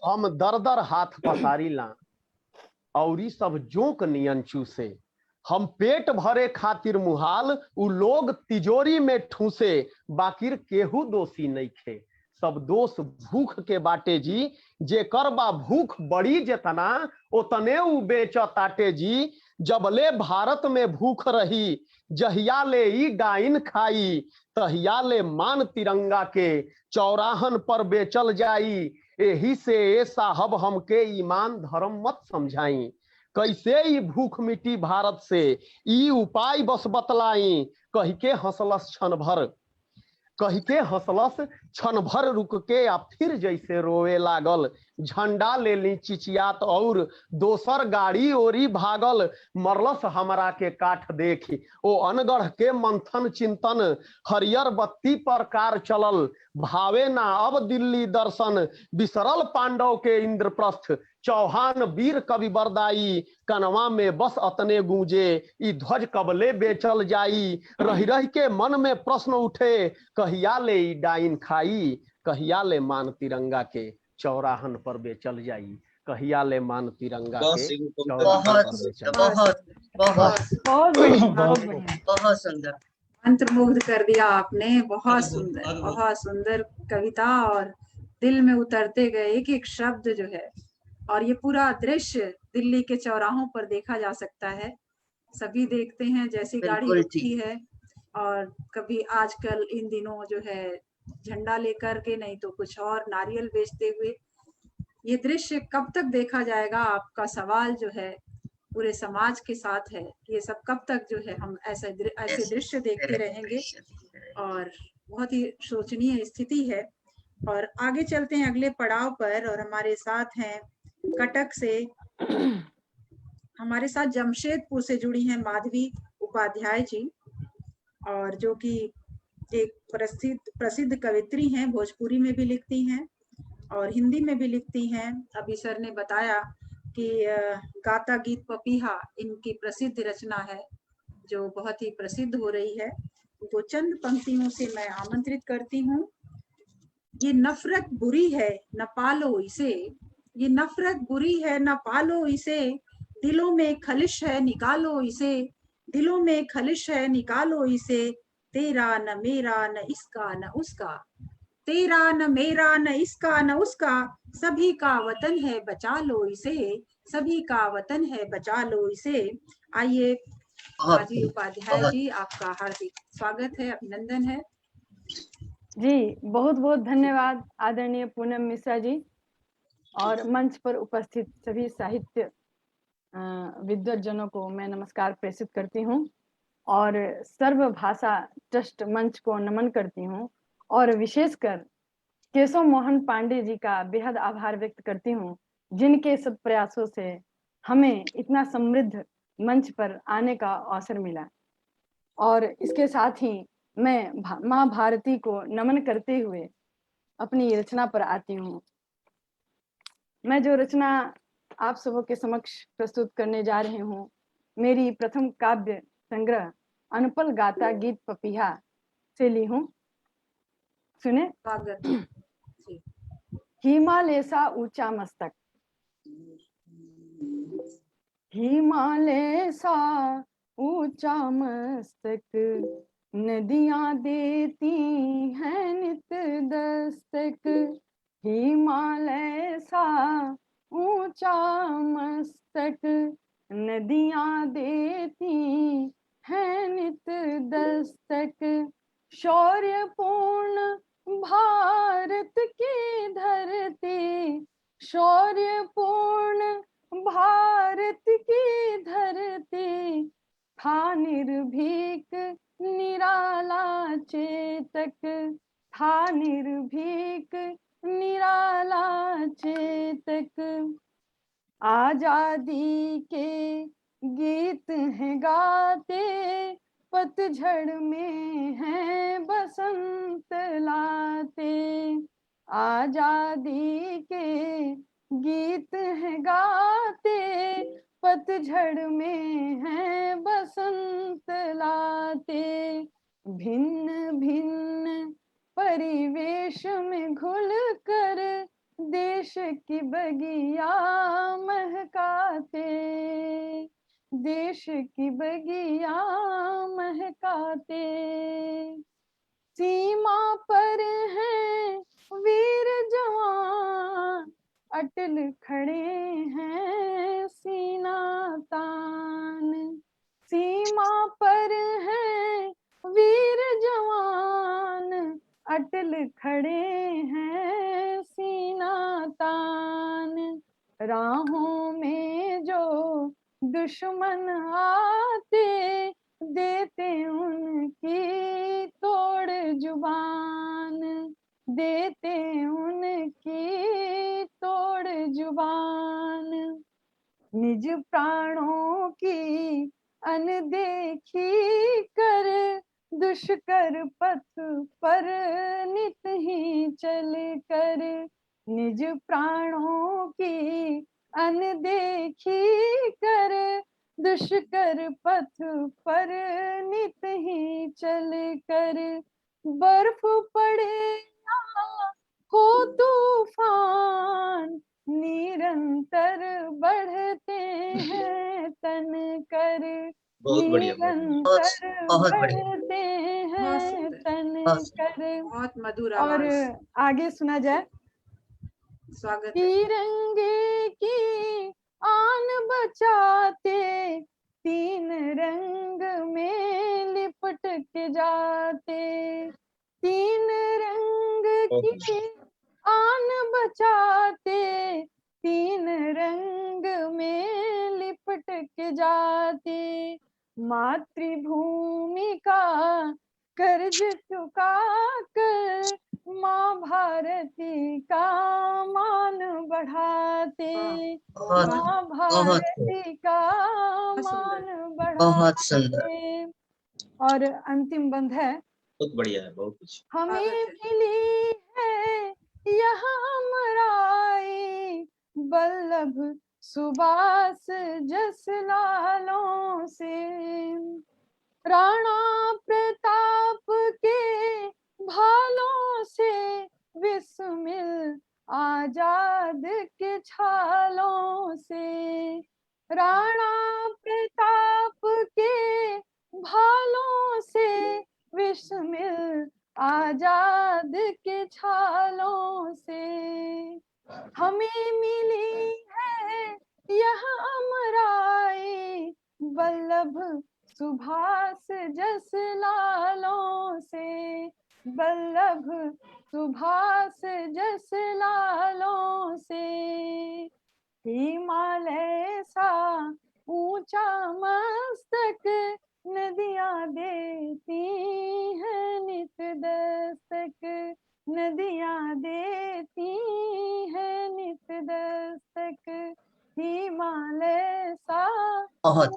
हम दर दर हाथ पसारी ला, औरी सब जोक नियन चूसे। हम पेट भरे खातिर मुहाल, उ लोग तिजोरी में ठूसे। बाकिर केहू दोषी नहीं खे, सब दोष भूख के बाटे जी। जेकर बा भूख बड़ी जेतना, ओतने उ बेचताटे जी। जबले भारत में भूख रही, जहिया ले ई डाइन खाई। तहिया ले मान तिरंगा के, चौराहन पर बेचल जाई। एही से ए साहब हमके ईमान धर्म मत समझाई। कैसे ई भूख मिटी भारत से, ई उपाय बस बतलाई। कह के हंसलस क्षण भर, कह के हंसलस क्षण भर रुक के, आ फिर जैसे रोवे लागल। झंडा ले ली चिचियात और दोसर गाड़ी ओरी भागल। मरलस हमरा के काठ देखी, ओ अनगढ़ के मंथन चिंतन। हरियर बत्ती पर कार चलल, भावे ना अब दिल्ली दर्शन। बिसरल पांडव के इंद्रप्रस्थ, चौहान वीर कवि बरदाई। कनवा में बस अतने गूंजे, ई ध्वज कबले बेचल जाई। रही रही के मन में प्रश्न उठे, कहिया ले ई डाइन खाई। कहिया ले मान तिरंगा के, चौराहन पर बेचल जाई। कहिया ले मान तिरंगा के, चौराहन पर बेचल जाई। बहुत सुंदर, मंत्रमुग्ध कर दिया आपने। बहुत सुंदर, बहुत सुंदर कविता, और दिल में उतरते गए एक एक शब्द जो है। और ये पूरा दृश्य दिल्ली के चौराहों पर देखा जा सकता है। सभी देखते हैं जैसी गाड़ी रुकती है, और कभी आजकल इन दिनों जो है झंडा लेकर के, नहीं तो कुछ और नारियल बेचते हुए। ये दृश्य कब तक देखा जाएगा, आपका सवाल जो है पूरे समाज के साथ है। ये सब कब तक जो है हम ऐसे दृश्य देखते रहेंगे, और बहुत ही शोचनीय स्थिति है। और आगे चलते हैं अगले पड़ाव पर, और हमारे साथ हैं कटक से, हमारे साथ जमशेदपुर से जुड़ी हैं माधवी उपाध्याय जी, और जो कि एक प्रसिद्ध कवित्री हैं, भोजपुरी में भी लिखती हैं और हिंदी में भी लिखती हैं। अभी सर ने बताया कि गाता गीत पपीहा इनकी प्रसिद्ध रचना है, जो बहुत ही प्रसिद्ध हो रही है। तो चंद पंक्तियों से मैं आमंत्रित करती हूँ। ये नफरत बुरी है न पालो इसे, ये नफरत बुरी है न पालो इसे, दिलों में खलिश है निकालो इसे, दिलों में खलिश है निकालो इसे, तेरा न मेरा न इसका न उसका, तेरा न मेरा न इसका न उसका, सभी का वतन है बचा लो इसे, सभी का वतन है बचा लो इसे। आइए माधवी उपाध्याय जी, आपका हार्दिक स्वागत है, अभिनंदन है। जी बहुत बहुत धन्यवाद आदरणीय पूनम मिश्रा जी, और मंच पर उपस्थित सभी साहित्य विद्वज्जनों को मैं नमस्कार प्रेषित करती हूँ, और सर्व भाषा ट्रस्ट मंच को नमन करती हूँ, और विशेषकर केशव मोहन पांडे जी का बेहद आभार व्यक्त करती हूँ, जिनके सब प्रयासों से हमें इतना समृद्ध मंच पर आने का अवसर मिला। और इसके साथ ही मैं माँ भारती को नमन करते हुए अपनी रचना पर आती हूँ। मैं जो रचना आप सबों के समक्ष प्रस्तुत करने जा रही हूँ, मेरी प्रथम काव्य संग्रह अनपल गाता गीत पपीहा से ली हूँ। सुने। हिमालय सा ऊंचा मस्तक, हिमालय सा ऊंचा मस्तक, नदियां देती हैं नित दस्तक, हिमालय सा ऊंचा मस्तक, नदियां देती हैं नित दस्तक, शौर्यपूर्ण भारत की धरती, शौर्यपूर्ण भारत की धरती, था निर्भीक निराला चेतक, था निर्भीक निराला चेतक, आजादी के गीत हैं गाते, पतझड़ में है बसंत लाते, आजादी के गीत हैं गाते, पतझड़ में है बसंत लाते, भिन्न भिन्न परिवेश में घुल कर देश की बगिया महकाते, देश की बगिया महकाते, सीमा पर हैं वीर जवान, अटल खड़े हैं सीना तान, सीमा पर हैं वीर जवान, अटल खड़े हैं सीना तान, राहों में जो दुश्मन आते, देते उनकी तोड़ जुबान, देते उनकी तोड़ जुबान, निज प्राणों की अनदेखी कर, दुष्कर पथ पर नित ही चल कर, निज प्राणों की अनदेखी कर, दुष्कर पथ पर नित ही चल कर, बर्फ पड़े हो तूफान, निरंतर बढ़ते हैं तन कर, निरंतर बढ़ते हैं तन कर। बहुत मधुर और आगे सुना जाए। स्वागत। तिरंगे की आन बचाते, तीन रंग में लिपट के जाते, तीन रंग की आन बचाते, तीन रंग में लिपट के जाती, मातृभूमि का कर्ज चुका कर माँ भारती का मान बढ़ाते, माँ भारती का मान बहुत सुंदर। बढ़ाते। और अंतिम बंद है, बहुत बढ़िया है, बहुत कुछ। हमें मिली है यहाँ अमराई, वल्लभ सुभाष जस लालों से, राणा प्रताप के भालों से, विस्मिल आजाद के छालों से, राणा प्रताप के भालों से, विस्मिल आजाद के छालों से, हमें मिली है यह अमराई, वल्लभ सुभाष जस लालों से, वल्लभ सुभाष जस लालों से। हिमालय सा ऊंचा मस्तक नदियां देती हैं नित दस्तक, नदियां देती हैं नित दस्तक, हिमालय सा बहुत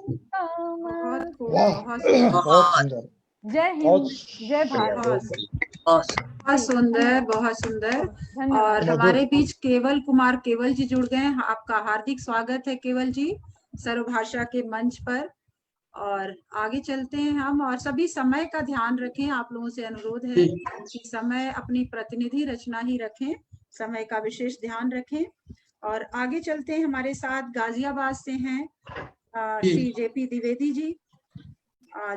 जय हिंद, जय भारत। बहुत सुंदर, बहुत सुंदर। और हमारे बीच केवल कुमार केवल जी जुड़ गए हैं। आपका हार्दिक स्वागत है केवल जी सर्वभाषा के मंच पर। और आगे चलते हैं हम, और सभी समय का ध्यान रखें। आप लोगों से अनुरोध है कि समय अपनी प्रतिनिधि रचना ही रखें, समय का विशेष ध्यान रखें। और आगे चलते हैं, हमारे साथ गाजियाबाद से हैं श्री जेपी द्विवेदी जी,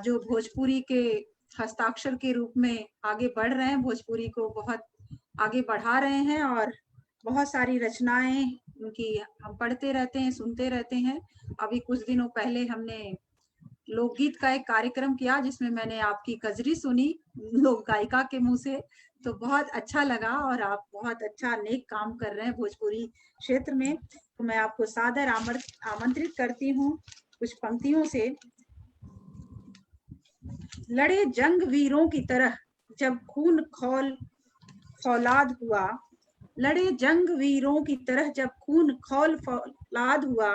जो भोजपुरी के हस्ताक्षर के रूप में आगे बढ़ रहे हैं, भोजपुरी को बहुत आगे बढ़ा रहे हैं। और बहुत सारी रचनाएं उनकी हम पढ़ते रहते हैं, सुनते रहते हैं। अभी कुछ दिनों पहले हमने लोकगीत का एक कार्यक्रम किया जिसमें मैंने आपकी कजरी सुनी लोक गायिका के मुंह से, तो बहुत अच्छा लगा। और आप बहुत अच्छा नेक काम कर रहे हैं भोजपुरी क्षेत्र में, तो मैं आपको सादर आमंत्रित करती हूँ कुछ पंक्तियों से। लड़े जंग वीरों की तरह जब खून फौलाद हुआ, लड़े जंग वीरों की तरह जब खून फौलाद हुआ,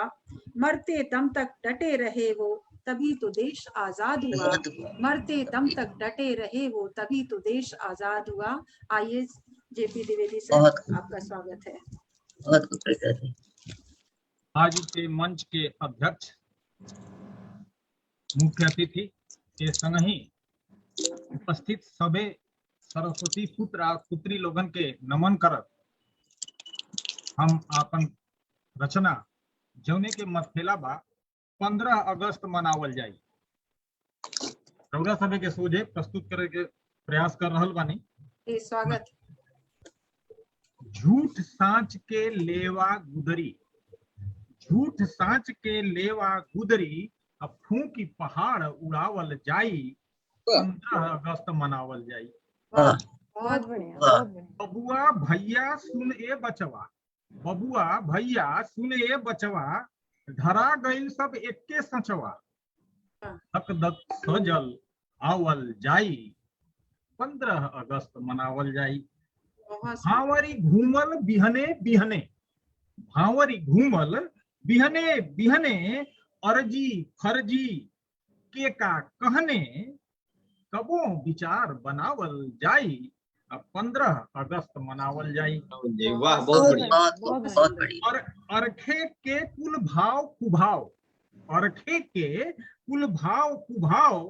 मरते दम तक डटे रहे वो तभी तो देश आजाद हुआ, मरते दम तक डटे रहे वो तभी तो देश आजाद हुआ। आइए जेपी द्विवेदी सर, आपका स्वागत है। बहुत आज के मंच के अध्यक्ष, मुख्य अतिथि के संग ही उपस्थित सबे सरस्वती पुत्र और पुत्री लोगन के नमन करत हम आपन रचना जौने के मथेला बा 15 अगस्त मनावल जाई, रउरा सभे के सोझे प्रस्तुत करे के प्रयास कर रहल बानी। स्वागत। झूठ साँच के लेवा गुदरी, झूठ साँच के लेवा गुदरी, अब फूंकी पहाड़ उड़ावल जाई, 15 अगस्त मनावल जाई। बहुत बढ़िया, बहुत बढ़िया। बबुआ भैया सुन ए बचवा, बबुआ भैया सुन ए बचवा, धरा गईल सब एक्के सचवा, हकदत सजल आवल जाई, 15 अगस्त मनावल जाई। भावरी घूमल बिहने बिहने, भावरी घूमल बिहने बिहने, अर्जी फर्जी के का कहने, कबो विचार बनावल जाई, 15 अगस्त मनावल जाई। वाह, बहुत बढ़िया। और अरखे के कुल भाव कुभाव, अरखे के कुल भाव कुभाव,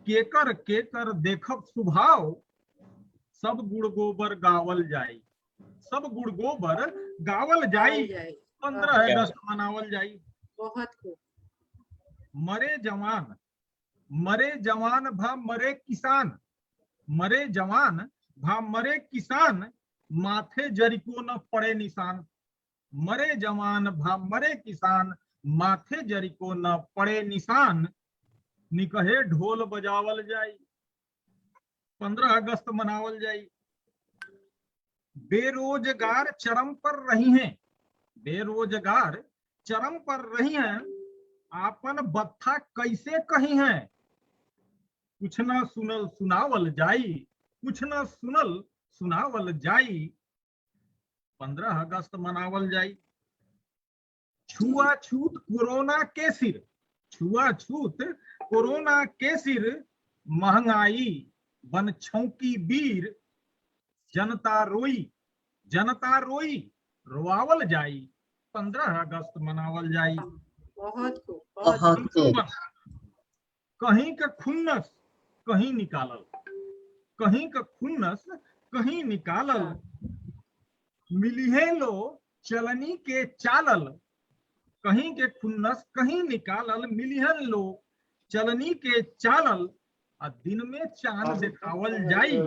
केकर केकर देखब सुभाव, सब गुड़ गोबर गावल जाई, सब गुड़ गोबर गावल जाई, 15 अगस्त मनावल जाई। बहुत खूब। मरे जवान, मरे जवान भा मरे किसान, मरे जवान भा मरे किसान, माथे जरिको न पड़े निशान, मरे जवान भा मरे किसान, माथे जरिको न पड़े निशान, निकहे ढोल बजावल जाई, 15 अगस्त मनावल जाई। बेरोजगार चरम पर रही हैं, बेरोजगार चरम पर रही हैं, आपन बत्था कैसे कही है, कुछ न सुनल सुनावल जाई, कुछ न सुनल सुनावल जाई, 15 अगस्त मनावल जाई। छुआछूत कोरोना के सिर, छुआछूत कोरोना के सिर, महंगाई बन छौकी वीर, जनता रोई रोआवल जाई, 15 अगस्त मनावल जाई। बहुत खूब, बहुत खूब। कहीं का खुन्नस कहीं निकालल, कहीं का खुन्नस कहीं निकालल, मिली है लो चलनी के चालल, कहीं के खुन्नस कहीं निकालल, मिलिहन लो चलनी के चालल, आ दिन में चांद देखावल जाई,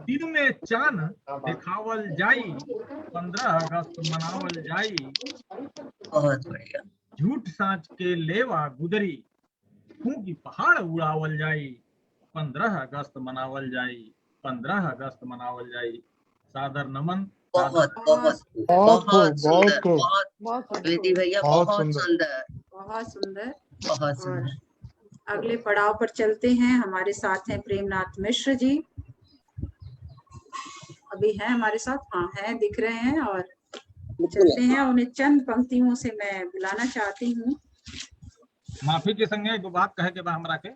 दिन में चांद देखावल जाई, 15 अगस्त मनावल जाई। बहुत बढ़िया। झूठ साँच के लेवा गुदरी, फूंकी पहाड़ उड़ावल जाई, 15 अगस्त मनावल जाई, 15 अगस्त मनावल जाई। सादर नमन। बहुत बहुत बहुत बहुत सुंदर, खूब। बहुत विधि भैया, बहुत बहुत सुंदर। सुंदर, बहुत सुंदर। बहुत और सुंदर। अगले पड़ाव पर चलते हैं। हमारे साथ हैं प्रेमनाथ मिश्र जी, अभी हैं हमारे साथ, हाँ हैं, दिख रहे हैं। और चलते हैं, उन्हें चंद पंक्तियों से मैं बुलाना चाहती हूँ। माफी के संगे एगो बात कहे के बा हमरा के,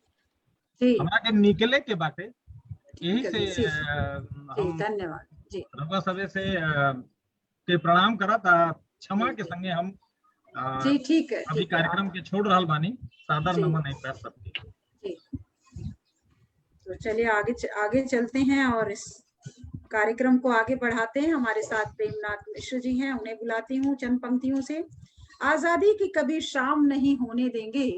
जी हमरा के निकले के बाटे, यही से जी, हम धन्यवाद जी। रउआ सबे से के प्रणाम करत, क्षमा के संगे हम जी ठीक है, अभी कार्यक्रम के छोड़ रहल बानी। सादर जी। नमन है पैर सबके। जी, तो चलिए आगे चलते हैं और इस कार्यक्रम को आगे बढ़ाते हैं। हमारे साथ प्रेमनाथ मिश्र जी हैं, उन्हें बुलाती हूँ चंद पंक्तियों से। आजादी की कभी शाम नहीं होने देंगे,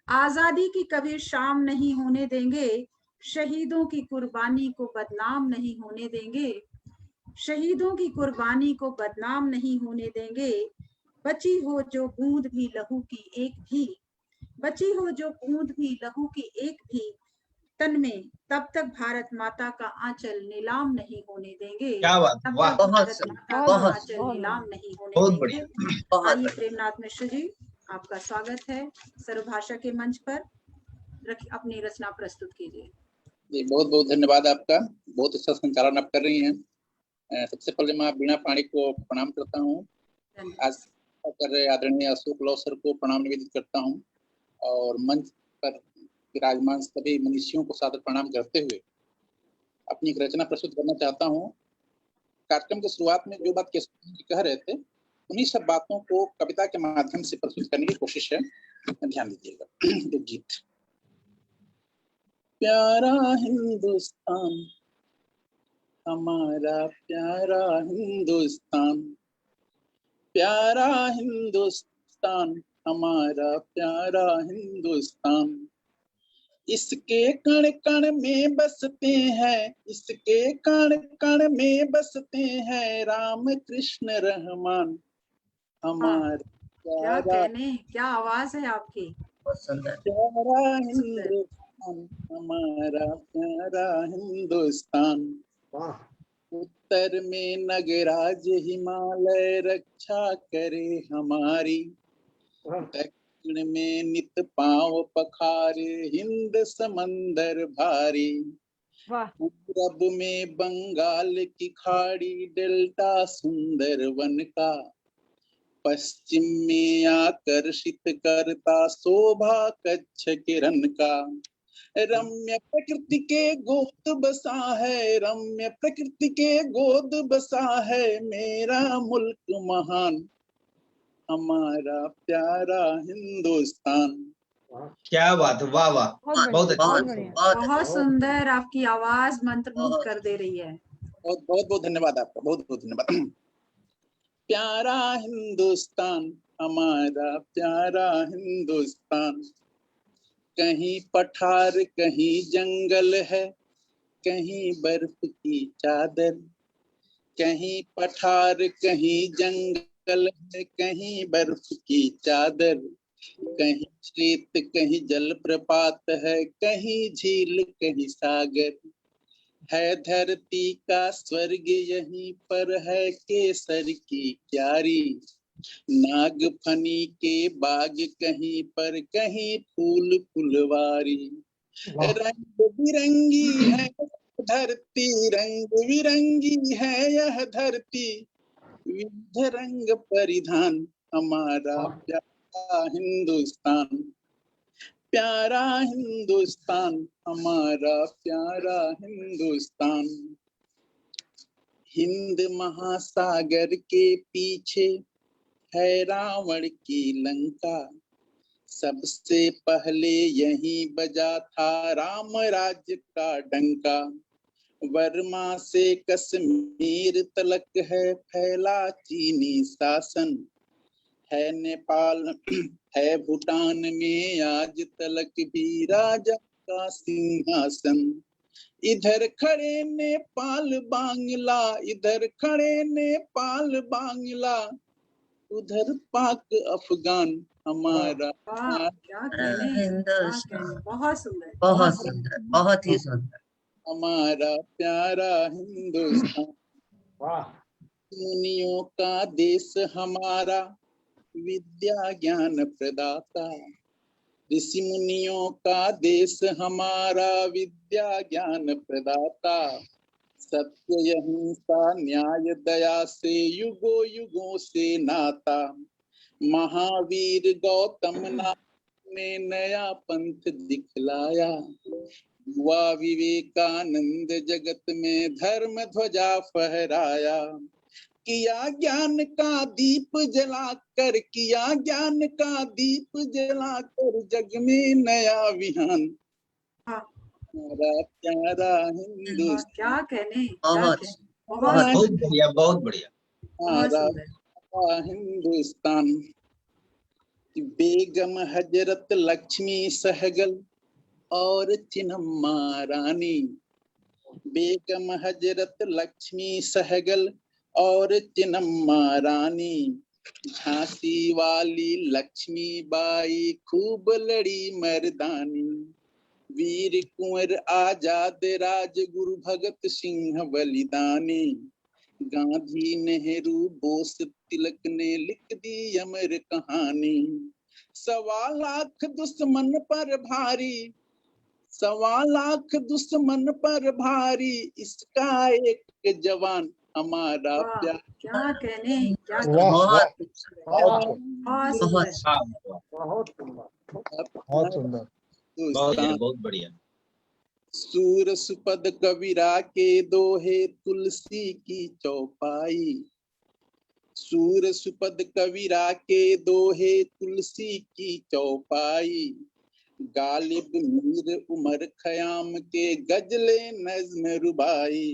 आजादी की कभी शाम नहीं होने देंगे, शहीदों की कुर्बानी को बदनाम नहीं होने देंगे, शहीदों की कुर्बानी को बदनाम नहीं होने देंगे, बची हो जो बूंद भी लहू की एक भी, बची हो जो बूंद भी लहू की एक भी तन में, तब तक भारत माता का आंचल नीलाम नहीं होने देंगे। क्या बात, तब वाह, तक बहुत भारत सुंदर, माता का बहुत आंचल नीलाम नहीं होने बहुत देंगे। बढ़िया। बहुत आइए बढ़िया। प्रेमनाथ मिश्र जी, आपका स्वागत है सर्वभाषा के मंच पर, अपनी रचना प्रस्तुत कीजिए। जी बहुत बहुत धन्यवाद आपका, बहुत अच्छा संचालन आप कर रही हैं। सबसे पहले मैं वीणा पाणी को प्रणाम करता हूँ। आज कर रहे आदरणीय अशोक लौ सर को प्रणाम निवेदित करता हूँ, और मंच पर विराजमान सभी मनुष्यों को सादर प्रणाम करते हुए अपनी एक रचना प्रस्तुत करना चाहता हूँ। कार्यक्रम की शुरुआत में जो बात कह रहे थे, उन्हीं सब बातों को कविता के माध्यम से प्रस्तुत करने की कोशिश है, ध्यान दीजिएगा। एक गीत। प्यारा हिंदुस्तान, हमारा प्यारा हिंदुस्तान, प्यारा हिंदुस्तान, हमारा प्यारा हिंदुस्तान, इसके कण कण में बसते हैं, इसके कण कण में बसते हैं राम कृष्ण रहमान, हमारा क्या प्यारा, कहने, क्या आवाज है आपकी, बहुत सुंदर। प्यारा हिंदुस्तान, हमारा प्यारा हिंदुस्तान, उत्तर में नगराज हिमालय रक्षा करे हमारी, दक्षिण में नित पांव पखारे हिंद समंदर भारी, पूरब में बंगाल की खाड़ी डेल्टा सुंदर वन का, पश्चिम में आकर्षित करता शोभा कच्छ किरण का, रम्य प्रकृति के गोद बसा है, रम्य प्रकृति के गोद बसा है मेरा मुल्क महान, हमारा प्यारा हिंदुस्तान। क्या बात, वाह वाह, बहुत अच्छा। बहुत सुंदर, आपकी आवाज मंत्रमुग्ध कर दे रही है। बहुत बहुत धन्यवाद आपका, बहुत बहुत धन्यवाद। प्यारा हिंदुस्तान, हमारा प्यारा हिंदुस्तान, कहीं पठार कहीं जंगल है, कहीं बर्फ की चादर, कहीं पठार कहीं जंगल है, कहीं बर्फ की चादर, कहीं श्वेत कहीं जलप्रपात है, कहीं झील कहीं सागर, है धरती का स्वर्ग यहीं पर है केसर की क्यारी, नागफनी के बाग कहीं पर कहीं फूल फुलवारी, रंग बिरंगी है धरती, रंग बिरंगी है यह धरती, विविध रंग परिधान हमारा प्यारा हिंदुस्तान, प्यारा हिंदुस्तान हमारा प्यारा हिंदुस्तान। हिंद महासागर के पीछे है रावण की लंका, सबसे पहले यहीं बजा था राम राज्य का डंका, वर्मा से कश्मीर तलक है फैला चीनी शासन, है नेपाल है भूटान में आज तलक भी राजा का सिंहासन, इधर खड़े नेपाल बांग्ला, इधर खड़े नेपाल बांग्ला, उधर पाक अफगान हमारा हिंदुस्तान। बहुत सुंदर, बहुत सुंदर, बहुत ही सुंदर। हमारा प्यारा हिंदुस्तान, मुनियों का देश हमारा, विद्या ज्ञान प्रदाता, ऋषि मुनियों का देश हमारा, विद्या ज्ञान प्रदाता, सत्य अहिंसा न्याय दया से युगों युगों से नाता, महावीर गौतम नाथ ने नया पंथ दिखलाया, युवा विवेकानंद जगत में धर्म ध्वजा फहराया, किया ज्ञान का दीप जलाकर, किया ज्ञान का दीप जलाकर जग में नया विहान, हमारा प्यारा हिंदुस्तान, क्या कहने, बहुत बहुत बढ़िया, बहुत बढ़िया। हमारा हिंदुस्तान। बेगम हजरत लक्ष्मी सहगल और चिन्नम्मा रानी, बेगम हजरत लक्ष्मी सहगल और चिन्नम्मा रानी, झांसी वाली लक्ष्मी बाई खूब लड़ी मर्दानी, वीर कुंवर आजाद राजगुरु भगत सिंह बलिदानी, गांधी नेहरू बोस तिलक ने लिख दी अमर कहानी, 1.25 लाख दुश्मन पर भारी, 1.25 लाख दुश्मन पर भारी, इसका एक जवान हमारा प्यार। क्या कहने, क्या बहुत सुंदर, बहुत बढ़िया। सूर सुपद कबीरा के दोहे तुलसी की चौपाई, सूर सुपद कबीरा के दोहे तुलसी की चौपाई, गालिब मीर उमर खयाम के गजले नज्म रुबाई,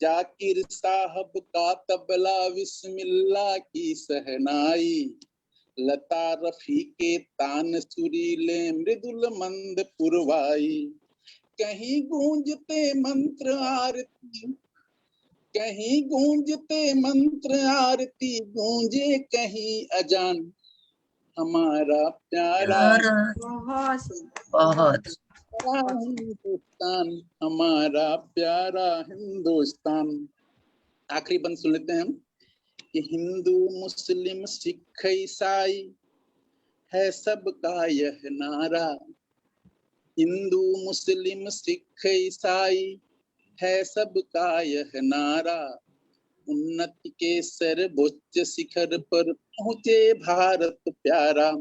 जाकिर साहब का तबला बिस्मिल्लाह की सहनाई, लता रफी के तान सुरीले मृदुल मंद पुरवाई, कहीं गूंजते मंत्र आरती, कहीं गूंजते मंत्र आरती, गूंजे कहीं अजान, हमारा प्यारा बहुत हिंदुस्तान, हमारा प्यारा हिंदुस्तान। आखिरी बंद सुन लेते हैं हम कि हिंदू मुस्लिम सिख ईसाई है सबका यह नारा, हिंदू मुस्लिम सिख ईसाई है सबका यह नारा, उन्नति के सर्वोच्च शिखर पर पहुंचे भारत प्यारा,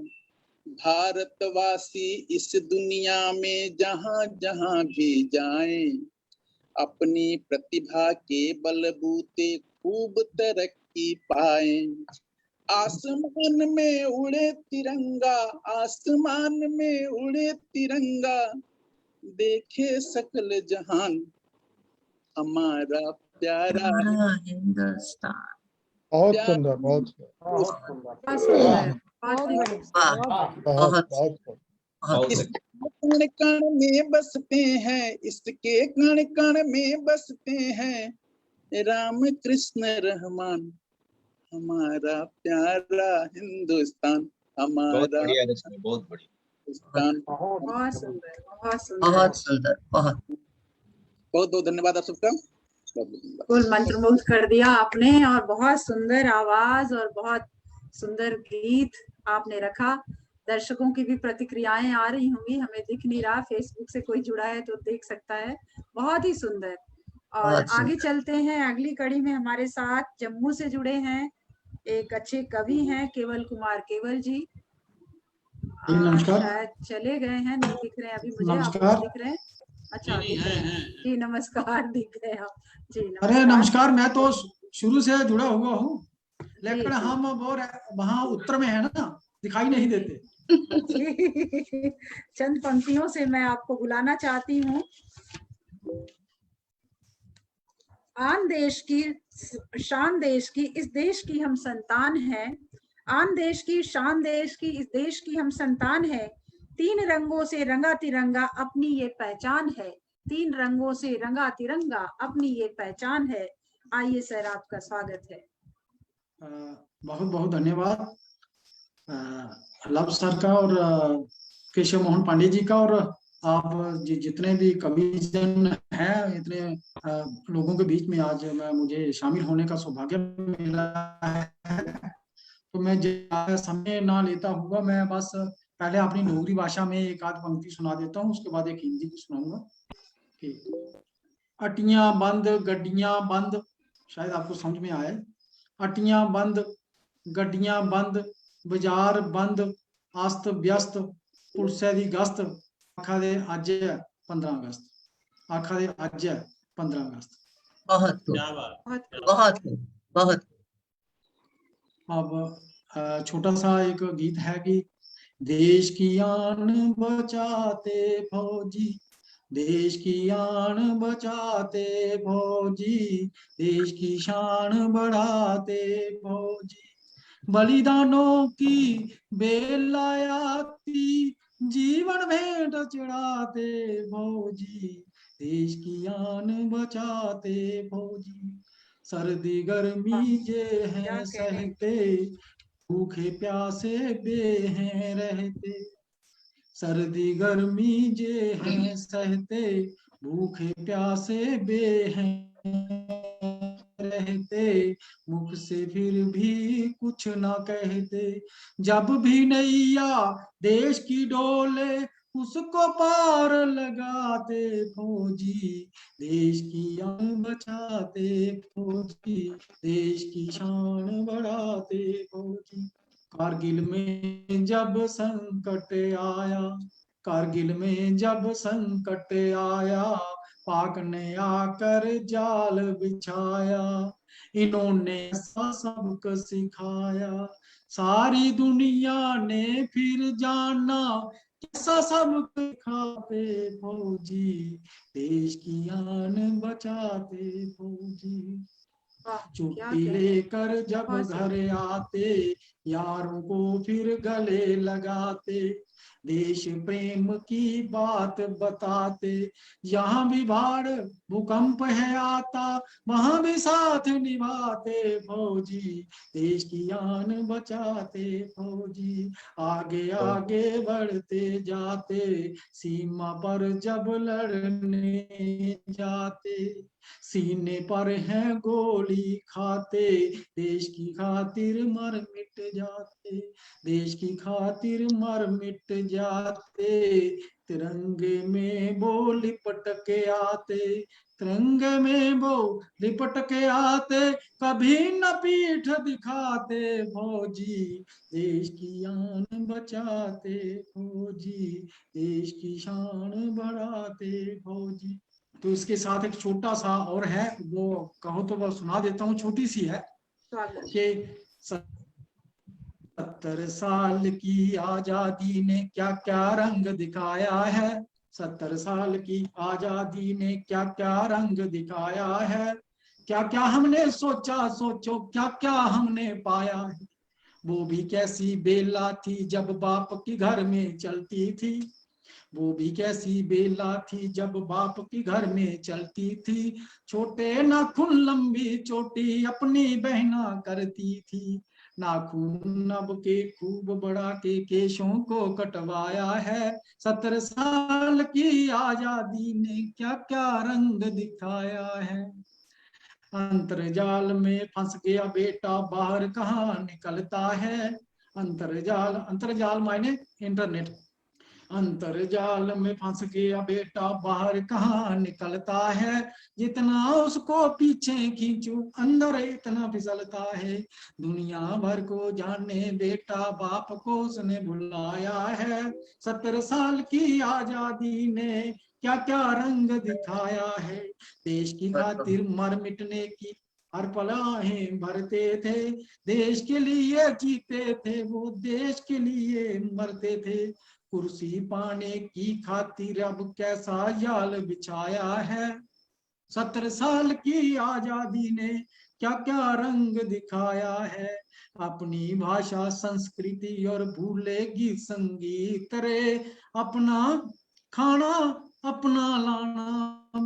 भारतवासी इस दुनिया में जहां जहां भी जाएं, अपनी प्रतिभा के बलबूते खूब तरक्की पाएं, आसमान में उड़े तिरंगा, आसमान में उड़े तिरंगा, देखे सकल जहान, हमारा प्यारा हिंदुस्तान। बहुत सुंदर, बहुत कण कण में बसते हैं, इसके कण कण में बसते हैं, राम कृष्ण रहमान, हमारा प्यारा हिंदुस्तान, हमारा बहुत बढ़िया, बहुत बढ़िया हिंदुस्तान। बहुत सुंदर, बहुत सुंदर, बहुत बहुत धन्यवाद आप सबका। बिल्कुल मंत्रमुग्ध कर दिया आपने, और बहुत सुंदर आवाज और बहुत सुंदर गीत आपने रखा। दर्शकों की भी प्रतिक्रियाएं आ रही होंगी, हमें दिख नहीं रहा, फेसबुक से कोई जुड़ा है तो देख सकता है। बहुत ही सुंदर। और बहुत आगे सुंदर। चलते हैं, अगली कड़ी में हमारे साथ जम्मू से जुड़े हैं एक अच्छे कवि हैं केवल कुमार केवल जी। नमस्कार। शायद चले गए हैं, नहीं दिख रहे हैं अभी मुझे। नमस्कार। आपको दिख रहे हैं? अच्छा, नहीं, दिख रहे हैं जी, नमस्कार, दिख गए आप जी। अरे नमस्कार, मैं तो शुरू से जुड़ा हुआ हूँ, लेकिन जी। हम वो वहाँ उत्तर में है ना, दिखाई नहीं देते। चंद पंक्तियों से मैं आपको बुलाना चाहती हूँ। आन देश की शान देश की, इस देश की हम संतान हैं। आन देश की शान देश की, इस देश की हम संतान है। तीन रंगों से रंगा तिरंगा अपनी ये पहचान है। तीन रंगों से रंगा तिरंगा अपनी ये पहचान है। आइए सर, आपका स्वागत है। बहुत बहुत धन्यवाद लव सर का और केशव मोहन पांडे जी का, और आप जितने भी कविजन हैं, इतने लोगों के बीच में आज मुझे शामिल होने का सौभाग्य मिला है। तो मैं समय ना लेता हुआ मैं बस पहले अपनी डोगरी भाषा में एक आध पंक्ति सुना देता हूँ, उसके बाद एक हिंदी की सुनाऊंगा। अटियां बंद गड्डियां बंद, शायद आपको समझ में आए। अटियां बंद गड्डियां बंद, बाजार बंद अस्त व्यस्त, पुलिसै दी गश्त, आखा दे अज है 15 अगस्त, आखा दे अज है 15 अगस्त। बहुत क्या बात, बहुत बहुत। अब छोटा सा एक गीत है कि देश की आन बचाते फौजी, देश की आन बचाते फौजी, देश की शान बढ़ाते फौजी, बलिदानों की बेलायाती, जीवन भेंट चढ़ाते फौजी, देश की आन बचाते फौजी। सर्दी गर्मी जे हैं सहते, भूखे प्यासे बे हैं रहते, सर्दी गर्मी जे हैं सहते, भूखे प्यासे बे हैं रहते, मुख से फिर भी कुछ ना कहते, जब भी नैया देश की डोले उसको पार लगाते फौजी, देश की आन बचाते फौजी, देश की शान बढ़ाते फौजी। कारगिल में जब संकट आया, कारगिल में जब संकट आया, पाक ने आकर जाल बिछाया, इन्होंने सबक सिखाया, सारी दुनिया ने फिर जाना कैसा सबक सिखाते फौजी, देश की आन बचाते फौजी। छुट्टी लेकर जब घर आते, यारों को फिर गले लगाते, देश प्रेम की बात बताते, यहाँ भी बाढ़ भूकंप है आता, वहां भी साथ निभाते फौजी, देश की आन बचाते फौजी। आगे आगे बढ़ते जाते, सीमा पर जब लड़ने जाते, सीने पर है गोली खाते, देश की खातिर मर मिट जाते, देश की खातिर मर मिट जाते, तिरंगे में वो लिपट के आते, तिरंगे में वो लिपट के आते, कभी न पीठ दिखाते फौजी, देश की आन बचाते फौजी, देश की शान बढ़ाते फौजी। तो इसके साथ एक छोटा सा और है, वो कहो तो वो सुना देता हूँ, छोटी सी है कि 70 साल की आजादी ने क्या क्या रंग दिखाया है, 70 साल की आजादी ने क्या क्या रंग दिखाया है, क्या क्या हमने सोचा सोचो क्या क्या हमने पाया है, वो भी कैसी बेला थी जब बाप की घर में चलती थी, वो भी कैसी बेला थी जब बाप की घर में चलती थी, छोटे नाखून लंबी चोटी अपनी बहना करती थी, नाखून नब के खूब बढ़ा के केशों को कटवाया है, 70 साल की आजादी ने क्या क्या रंग दिखाया है, अंतर्जाल में फंस गया बेटा बाहर कहाँ निकलता है। अंतर्जाल, अंतर्जाल मायने इंटरनेट। अंतर्जाल में फंस गया बेटा बाहर कहाँ निकलता है। जितना उसको पीछे खींचू अंदर इतना फिसलता है। दुनिया भर को जाने बेटा बाप को उसने बुलाया है। 70 साल की आजादी ने क्या क्या रंग दिखाया है। देश की खातिर मर मिटने की हर पल आहें भरते थे। देश के लिए जीते थे वो, देश के लिए मरते थे। कुर्सी पाने की खातिर अब कैसा जाल बिछाया है। 70 साल की आजादी ने क्या क्या रंग दिखाया है। अपनी भाषा संस्कृति और भूलेगी संगीत रे। अपना खाना अपना लाना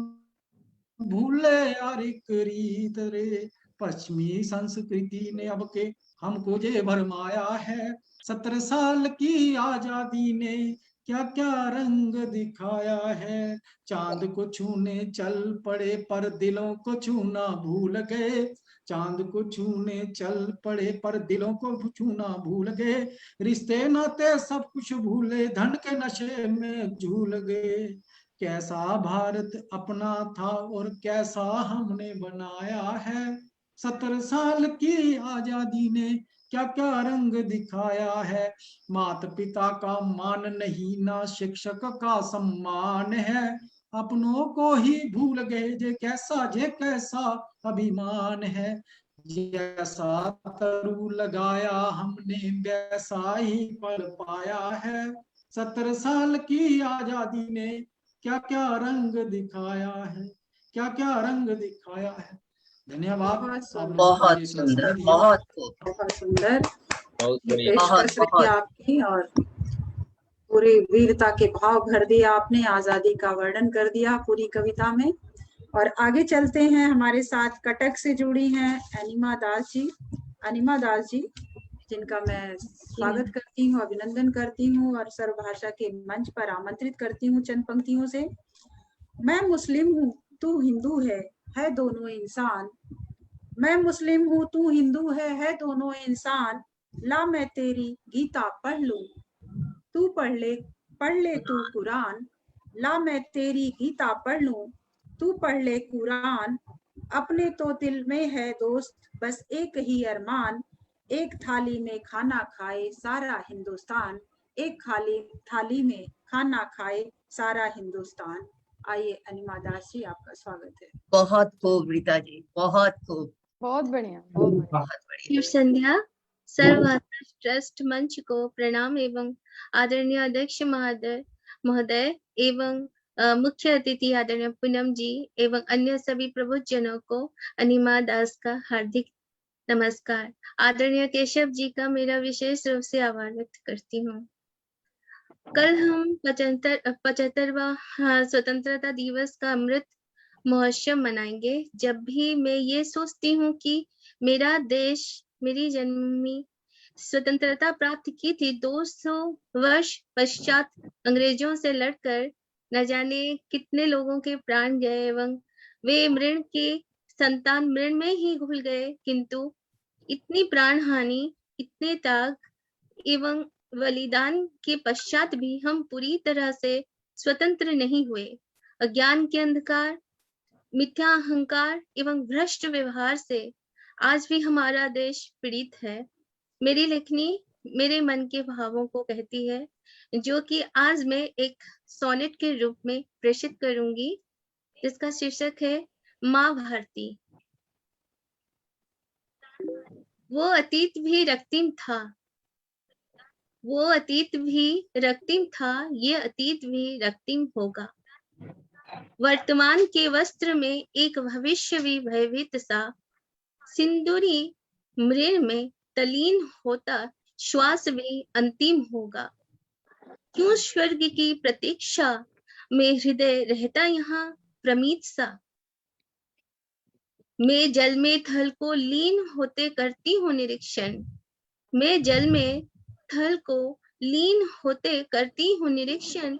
भूले यार एक रीत रे। पश्चिमी संस्कृति ने अब के हमको जे भरमाया है। 70 साल की आजादी ने क्या क्या रंग दिखाया है। चांद को छूने चल पड़े पर दिलों को छूना भूल गए। चांद को छूने चल पड़े पर दिलों को छूना भूल गए। रिश्ते नाते सब कुछ भूले, धन के नशे में झूल गए। कैसा भारत अपना था और कैसा हमने बनाया है। 70 साल की आजादी ने क्या क्या रंग दिखाया है। माता पिता का मान नहीं ना शिक्षक का सम्मान है। अपनों को ही भूल गए जे कैसा अभिमान है। जैसा तरु लगाया हमने वैसा ही फल पाया है। 70 साल की आजादी ने क्या क्या रंग दिखाया है, क्या क्या रंग दिखाया है। धन्यवाद। बहुत सुंदर, बहुत खूब, बहुत सुंदर बहुत बहुत आपकी, और पूरी वीरता के भाव भर दिया आपने, आजादी का वर्णन कर दिया पूरी कविता में। और आगे चलते हैं, हमारे साथ कटक से जुड़ी हैं अनिमा दास जी। अनिमा दास जी, जिनका मैं स्वागत करती हूँ, अभिनंदन करती हूँ और सर्वभाषा के मंच पर आमंत्रित करती हूँ चंद पंक्तियों से। मैं मुस्लिम हूँ तू हिंदू है दोनों इंसान। मैं मुस्लिम हूँ तू हिंदू है दोनों इंसान। ला मैं तेरी गीता पढ़ लूं, तू पढ़ ले तू कुरान। ला मैं तेरी गीता पढ़ लूं, तू पढ़ ले कुरान। अपने तो दिल में है दोस्त बस एक ही अरमान। एक थाली में खाना खाए सारा हिंदुस्तान। एक थाली में खाना खाए सारा हिंदुस्तान। आइए अनिमा दास जी, आपका स्वागत है। बहुत खूब रीता जी, बहुत खूब, बहुत बढ़िया, बहुत बढ़िया। शुभ संध्या। सर्वभाषा ट्रस्ट मंच को प्रणाम एवं आदरणीय अध्यक्ष महोदय एवं मुख्य अतिथि आदरणीय पूनम जी एवं अन्य सभी प्रबुद्धजनों को अनिमा दास का हार्दिक नमस्कार। आदरणीय केशव जी का मेरा विशेष रूप से आभार व्यक्त करती हूँ। कल हम 75वां स्वतंत्रता दिवस का अमृत महोत्सव मनाएंगे। जब भी मैं ये सोचती हूँ कि मेरा देश मेरी जन्मभूमि स्वतंत्रता प्राप्त की थी 200 वर्ष पश्चात अंग्रेजों से लड़कर न जाने कितने लोगों के प्राण गए एवं वे मृण के संतान मृण में ही घुल गए, किंतु इतनी प्राण हानि, इतने त्याग एवं बलिदान के पश्चात भी हम पूरी तरह से स्वतंत्र नहीं हुए। अज्ञान के अंधकार, मिथ्या अहंकार एवं भ्रष्ट व्यवहार से आज भी हमारा देश पीड़ित है। मेरी लेखनी मेरे मन के भावों को कहती है, जो कि आज मैं एक सोनेट के रूप में प्रेषित करूंगी, जिसका शीर्षक है माँ भारती। वो अतीत भी रक्तिम था, वो अतीत भी रक्तिम था, ये अतीत भी रक्तिम होगा। वर्तमान के वस्त्र में एक भविष्य भी भयभीत सा, सिंदूरी मृण में तलीन होता श्वास भी अंतिम होगा। क्यों स्वर्ग की प्रतीक्षा में हृदय रहता यहाँ प्रमित सा। मैं जल में थल को लीन होते करती हूँ निरीक्षण। मैं जल में थल को लीन होते करती हूँ निरीक्षण।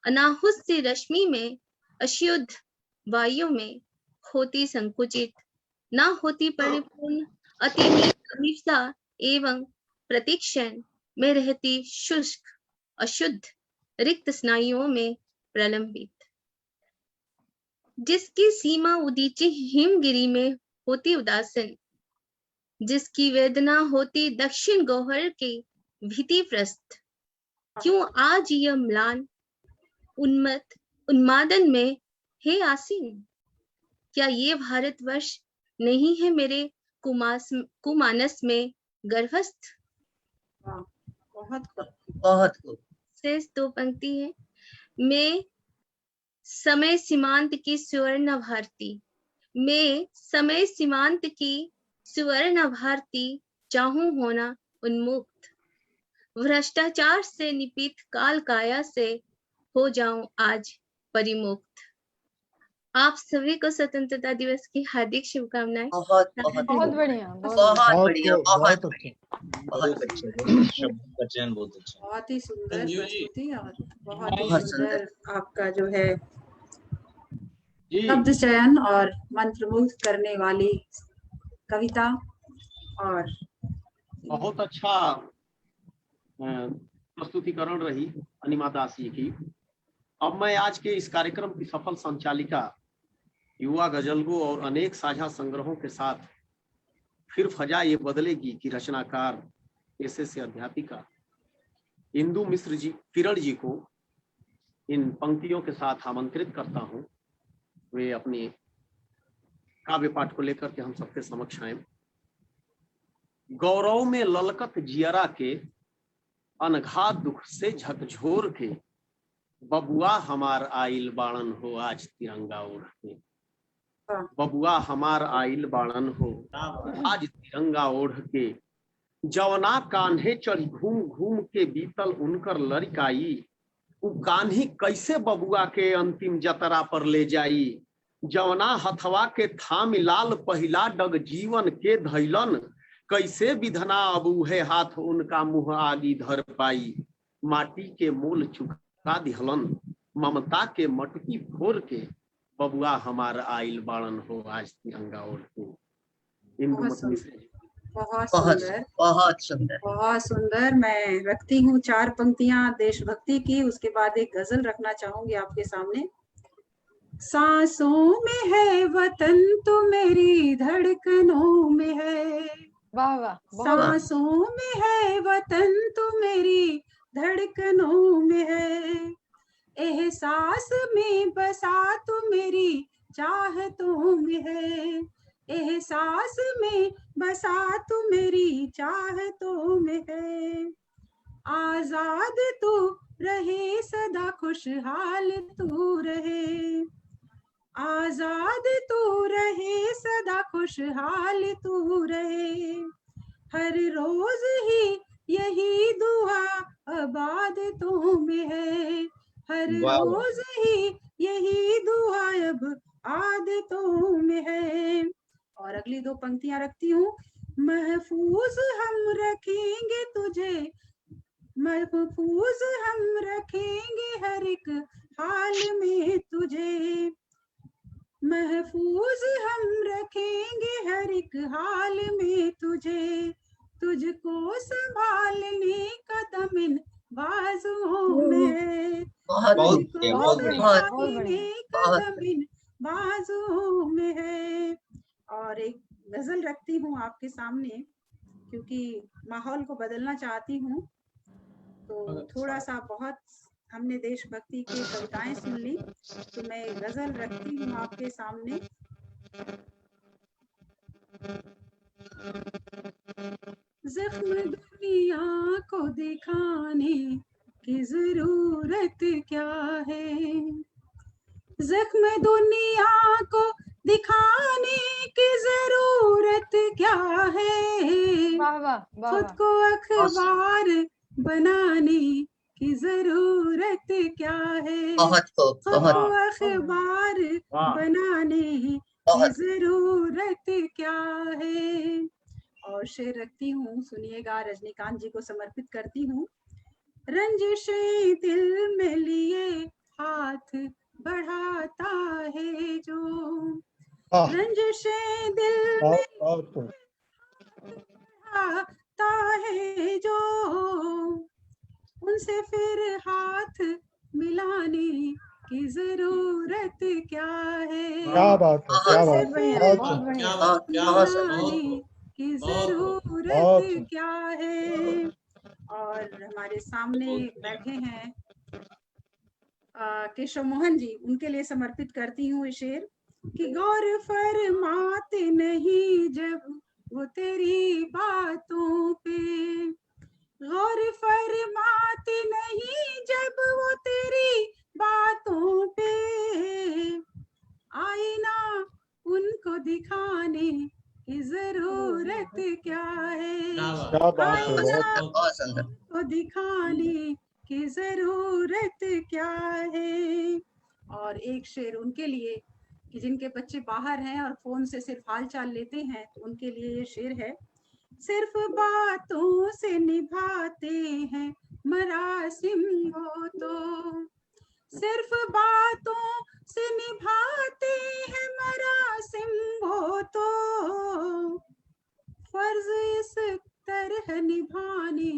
अनाहुत सी रश्मि में, अशुद्ध वायु में होती संकुचित। ना होती परिपूर्ण अति मीठा एवं प्रतीक्षण में रहती शुष्क अशुद्ध रिक्त स्नायुओं में प्रलंबित, जिसकी सीमा उदीची हिमगिरी में होती उदासीन, जिसकी वेदना होती दक्षिण गौहर के भीतिप्रस्थ, क्यों आज यह म्लान उन्मादन में है आसीन? क्या ये भारतवर्ष नहीं है मेरे कुमानस में गर्भस्थ? बहुत खूब। शेष 2 पंक्ति है। मैं समय सीमांत की सुवर्ण भारती, मैं समय सीमांत की सुवर्ण भारती चाहूं होना उन्मुक्त, भ्रष्टाचार से निपीत काल काया से हो जाऊं आज परिमुक्त। आप सभी को स्वतंत्रता दिवस की हार्दिक शुभकामनाएं। बहुत बहुत बढ़िया, बहुत बढ़िया, बहुत अच्छा, बहुत ही सुंदर संजीव जी। प्रस्तुति और बहुत ही बहुत सुंदर आपका जो है जी शब्द चयन और मंत्रमुग्ध करने वाली कविता और बहुत अच्छा प्रस्तुतिकरण रही अनिमा दास जी की। अब मैं आज के इस कार्यक्रम की सफल संचालिका युवा गजलगो और अनेक साझा संग्रहों के साथ फिर फजा ये बदलेगी की रचनाकार एसएस अध्यापिका इंदु मिश्र जी किरण जी को इन पंक्तियों के साथ आमंत्रित करता हूं। वे अपने काव्य पाठ को लेकर के हम सबके समक्ष आए। गौरव में ललकत जियरा के अनघा दुख से झकझोर के, बबुआ हमार आइल बाणन हो आज तिरंगा ओढ़ के, बबुआ हमार आइल बाणन हो आज तिरंगा ओढ़ के, जवना कान्हे चढ़ी घूम घूम के बीतल उनकर लड़काई, उ कान्ही कैसे बबुआ के अंतिम जतरा पर ले जाई, जवना हथवा के थाम लाल पहिला डग जीवन के धैलन, कैसे विधना अबू है हाथ उनका मुंह आगी धर पाई, माटी के मोल चुका दिहलन ममता के मटकी फोर के, बबुआ हमार आइल बाणन हो आज तिरंगा ओढ़ के। बहुत सुंदर, बहुत सुंदर। बहुत सुंदर। मैं रखती हूँ 4 पंक्तियां देशभक्ति की, उसके बाद एक गजल रखना चाहूंगी आपके सामने। सांसों में है वतन तो मेरी धड़कनों में है, वाह वाह, सांसों में है वतन तो मेरी धड़कनों में है, एहसास में बसा तो मेरी चाहतों में है, एहसास में बसा तो मेरी चाहतों में है, आजाद तू रहे सदा खुशहाल तू रहे, आजाद तू रहे सदा खुशहाल तू रहे, हर रोज ही यही दुआ आबाद तू में है, हर रोज ही यही दुआ अब आदतों में है। और अगली 2 पंक्तियां रखती हूँ। महफूज हम रखेंगे तुझे, महफूज हम रखेंगे हर एक हाल में तुझे, महफूज हम रखेंगे हर एक हाल में तुझे, तुझको संभालने कदम इन बाजुओं में, तुझको संभालने कदम इन बाजुओं में है। और एक गजल रखती हूँ आपके सामने, क्योंकि माहौल को बदलना चाहती हूँ, तो थोड़ा सा बहुत हमने देशभक्ति की कविताएं सुन ली, तो मैं गजल रखती हूँ आपके सामने। जख्म दुनिया को दिखाने की जरूरत क्या है, जख्म दुनिया को दिखाने की जरूरत क्या है, खुद को अखबार बनाने की जरूरत क्या है, खुद को अखबार बनाने की जरूरत क्या है। और शेर रखती हूँ, सुनिएगा, रजनीकांत जी को समर्पित करती हूँ। रंजिशें दिल में लिए हाथ बढ़ाता है जो, रंजिशें दिल में आता है जो, उनसे फिर हाथ मिलाने की जरूरत क्या है। क्या बात है, क्या उनसे बात है, फिर बहुत हाथ सुंदर। मिलाने की जरूरत क्या है। और हमारे सामने बैठे हैं केशव मोहन जी, उनके लिए समर्पित करती हूँ ये शेर कि गौर फरमाते नहीं जब वो तेरी बातों पे, गौर फरमाते नहीं जब वो तेरी बातों पे, आईना उनको दिखाने की जरूरत क्या है। आईना उनको दिखाने की जरूरत क्या है। और एक शेर उनके लिए कि जिनके बच्चे बाहर हैं और फोन से सिर्फ हाल चाल लेते हैं, तो उनके लिए ये शेर है। सिर्फ बातों से निभाते हैं मरासिम वो तो, सिर्फ बातों से निभाते हैं मरासिम वो तो, फर्ज इस तरह निभाने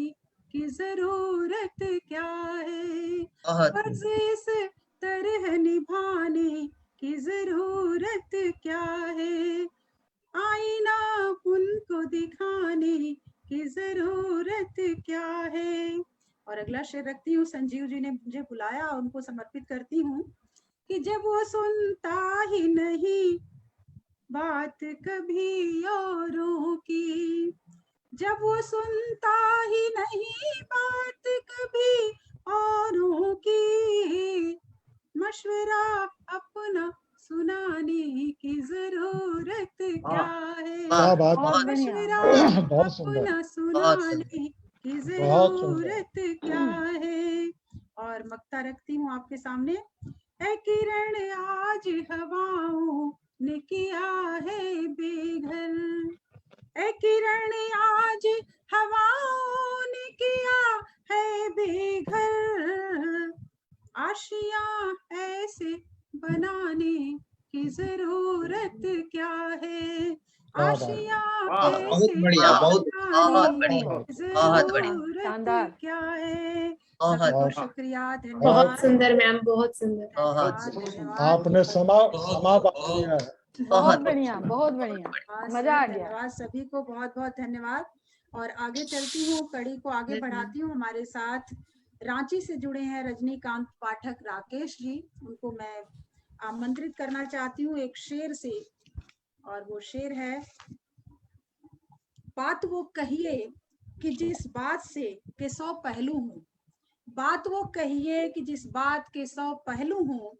की जरूरत क्या है। फर्ज इस तरह निभाने की जरूरत क्या है। आईना उनको दिखाने की जरूरत क्या है। और अगला शेर रखती हूँ, संजीव जी ने मुझे बुलाया, उनको समर्पित करती हूँ कि जब वो सुनता ही नहीं बात कभी औरों की, जब वो सुनता ही नहीं बात कभी औरों की, मशवरा अपना सुनाने की जरूरत क्या है। मशवरा अपना सुनाने की जरूरत क्या है। और मक्ता रखती हूँ आपके सामने, ऐ किरण आज हवाओं ने किया है बेघर, ऐ किरण आज हवाओं ने किया है बेघर, आशियां ऐसे बनाने की जरूरत क्या है। आशियां ऐसे बनाने की जरूरत क्या है। सभी को शुक्रिया, धन्यवाद। बहुत सुंदर मैम, बहुत सुंदर। आपने समा बात किया है। बहुत बढ़िया, बहुत बढ़िया, मजा आ गया। धन्यवाद सभी को, बहुत बहुत धन्यवाद। और आगे चलती हूँ, कड़ी को आगे बढ़ाती हूँ। हमारे साथ रांची से जुड़े हैं रजनीकांत पाठक राकेश जी, उनको मैं आमंत्रित करना चाहती हूँ एक शेर से। और वो शेर है, बात वो कहिए कि जिस बात से के 100 पहलू हों, बात वो कहिए कि जिस बात के 100 पहलू हों,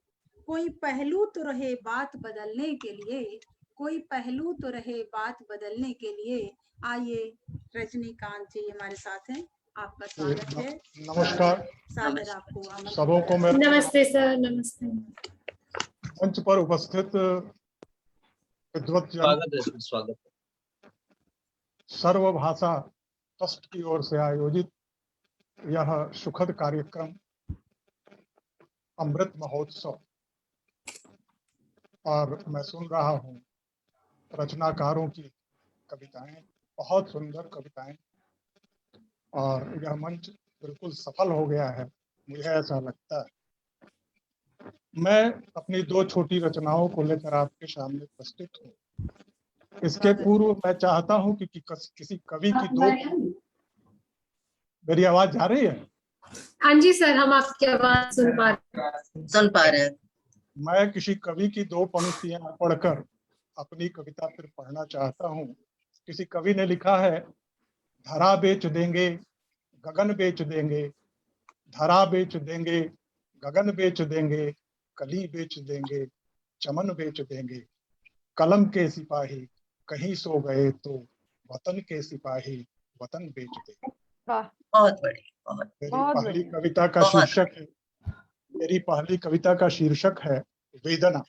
कोई पहलू तो रहे बात बदलने के लिए, कोई पहलू तो रहे बात बदलने के लिए। आइए रजनीकांत जी हमारे साथ हैं, आपका स्वागत है। नमस्कार सादर आपको सबों को मेरा नमस्ते सर। नमस्ते। मंच पर उपस्थित विद्वत स्वागत। सर्वभाषा ट्रस्ट की ओर से आयोजित यह सुखद कार्यक्रम अमृत महोत्सव, और मैं सुन रहा हूँ रचनाकारों की कविताएं, बहुत सुंदर कविताएं, और यह मंच बिल्कुल सफल हो गया है, मुझे ऐसा लगता है। मैं अपनी 2 छोटी रचनाओं को लेकर आपके सामने उपस्थित हूँ। इसके पूर्व मैं चाहता हूँ कि किसी कवि की 2, मेरी आवाज जा रही है? हाँ जी सर, हम आपकी आवाज सुन पा रहे हैं। मैं किसी कवि की 2 पंक्तियां पढ़कर अपनी कविता फिर पढ़ना चाहता हूँ। किसी कवि ने लिखा है, धरा बेच देंगे गगन बेच देंगे, धरा बेच देंगे गगन बेच देंगे, कली बेच देंगे चमन बेच देंगे, कलम के सिपाही कहीं सो गए तो वतन के सिपाही वतन बेच देंगे। बहुत बढ़िया। मेरी पहली कविता का शीर्षक है, मेरी पहली कविता का शीर्षक है वेदना।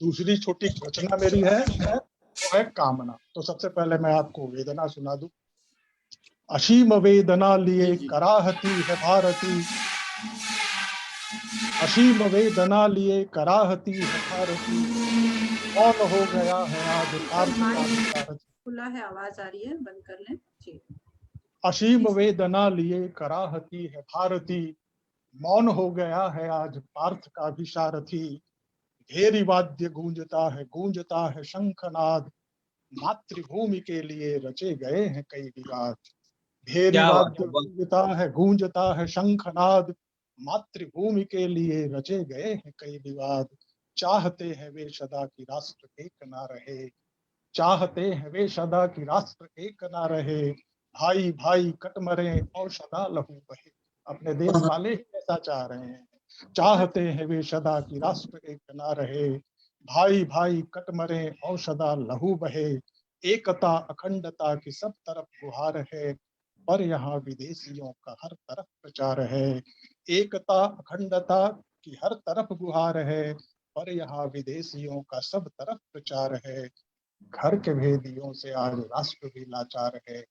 दूसरी छोटी रचना मेरी है वो है कामना। तो सबसे पहले मैं आपको वेदना सुना दूं। असीम वेदना लिए कराहती है भारती, असीम वेदना लिए कराहती है भारती, कौन हो गया है आज पार्थ का भी सारथी। खुला है, आवाज आ रही है, बंद कर लें जी। असीम वेदना लिए कराहती है भारती, मौन हो गया है आज पार्थ का भी सारथी। घेरी वाद्य गूंजता है शंखनाद, मातृभूमि के लिए रचे गए हैं कई विवाद। घेरी वाद्य गूंजता है शंखनाद, मातृभूमि के लिए रचे गए हैं कई विवाद। चाहते हैं वे सदा की राष्ट्र एक ना रहे, चाहते हैं वे सदा की राष्ट्र एक ना रहे। भाई भाई कट मरे और सदा लहू बहे, अपने देश वाले ही ऐसा चाह रहे हैं। चाहते हैं वे सदा की राष्ट्र एक ना रहे, भाई भाई कट मरे और सदा लहू बहे। एकता अखंडता की सब तरफ गुहार है, पर यहाँ विदेशियों का हर तरफ प्रचार है। एकता अखंडता की हर तरफ गुहार है, पर यहाँ विदेशियों का सब तरफ प्रचार है। घर के भेदियों से आज राष्ट्र भी लाचार है,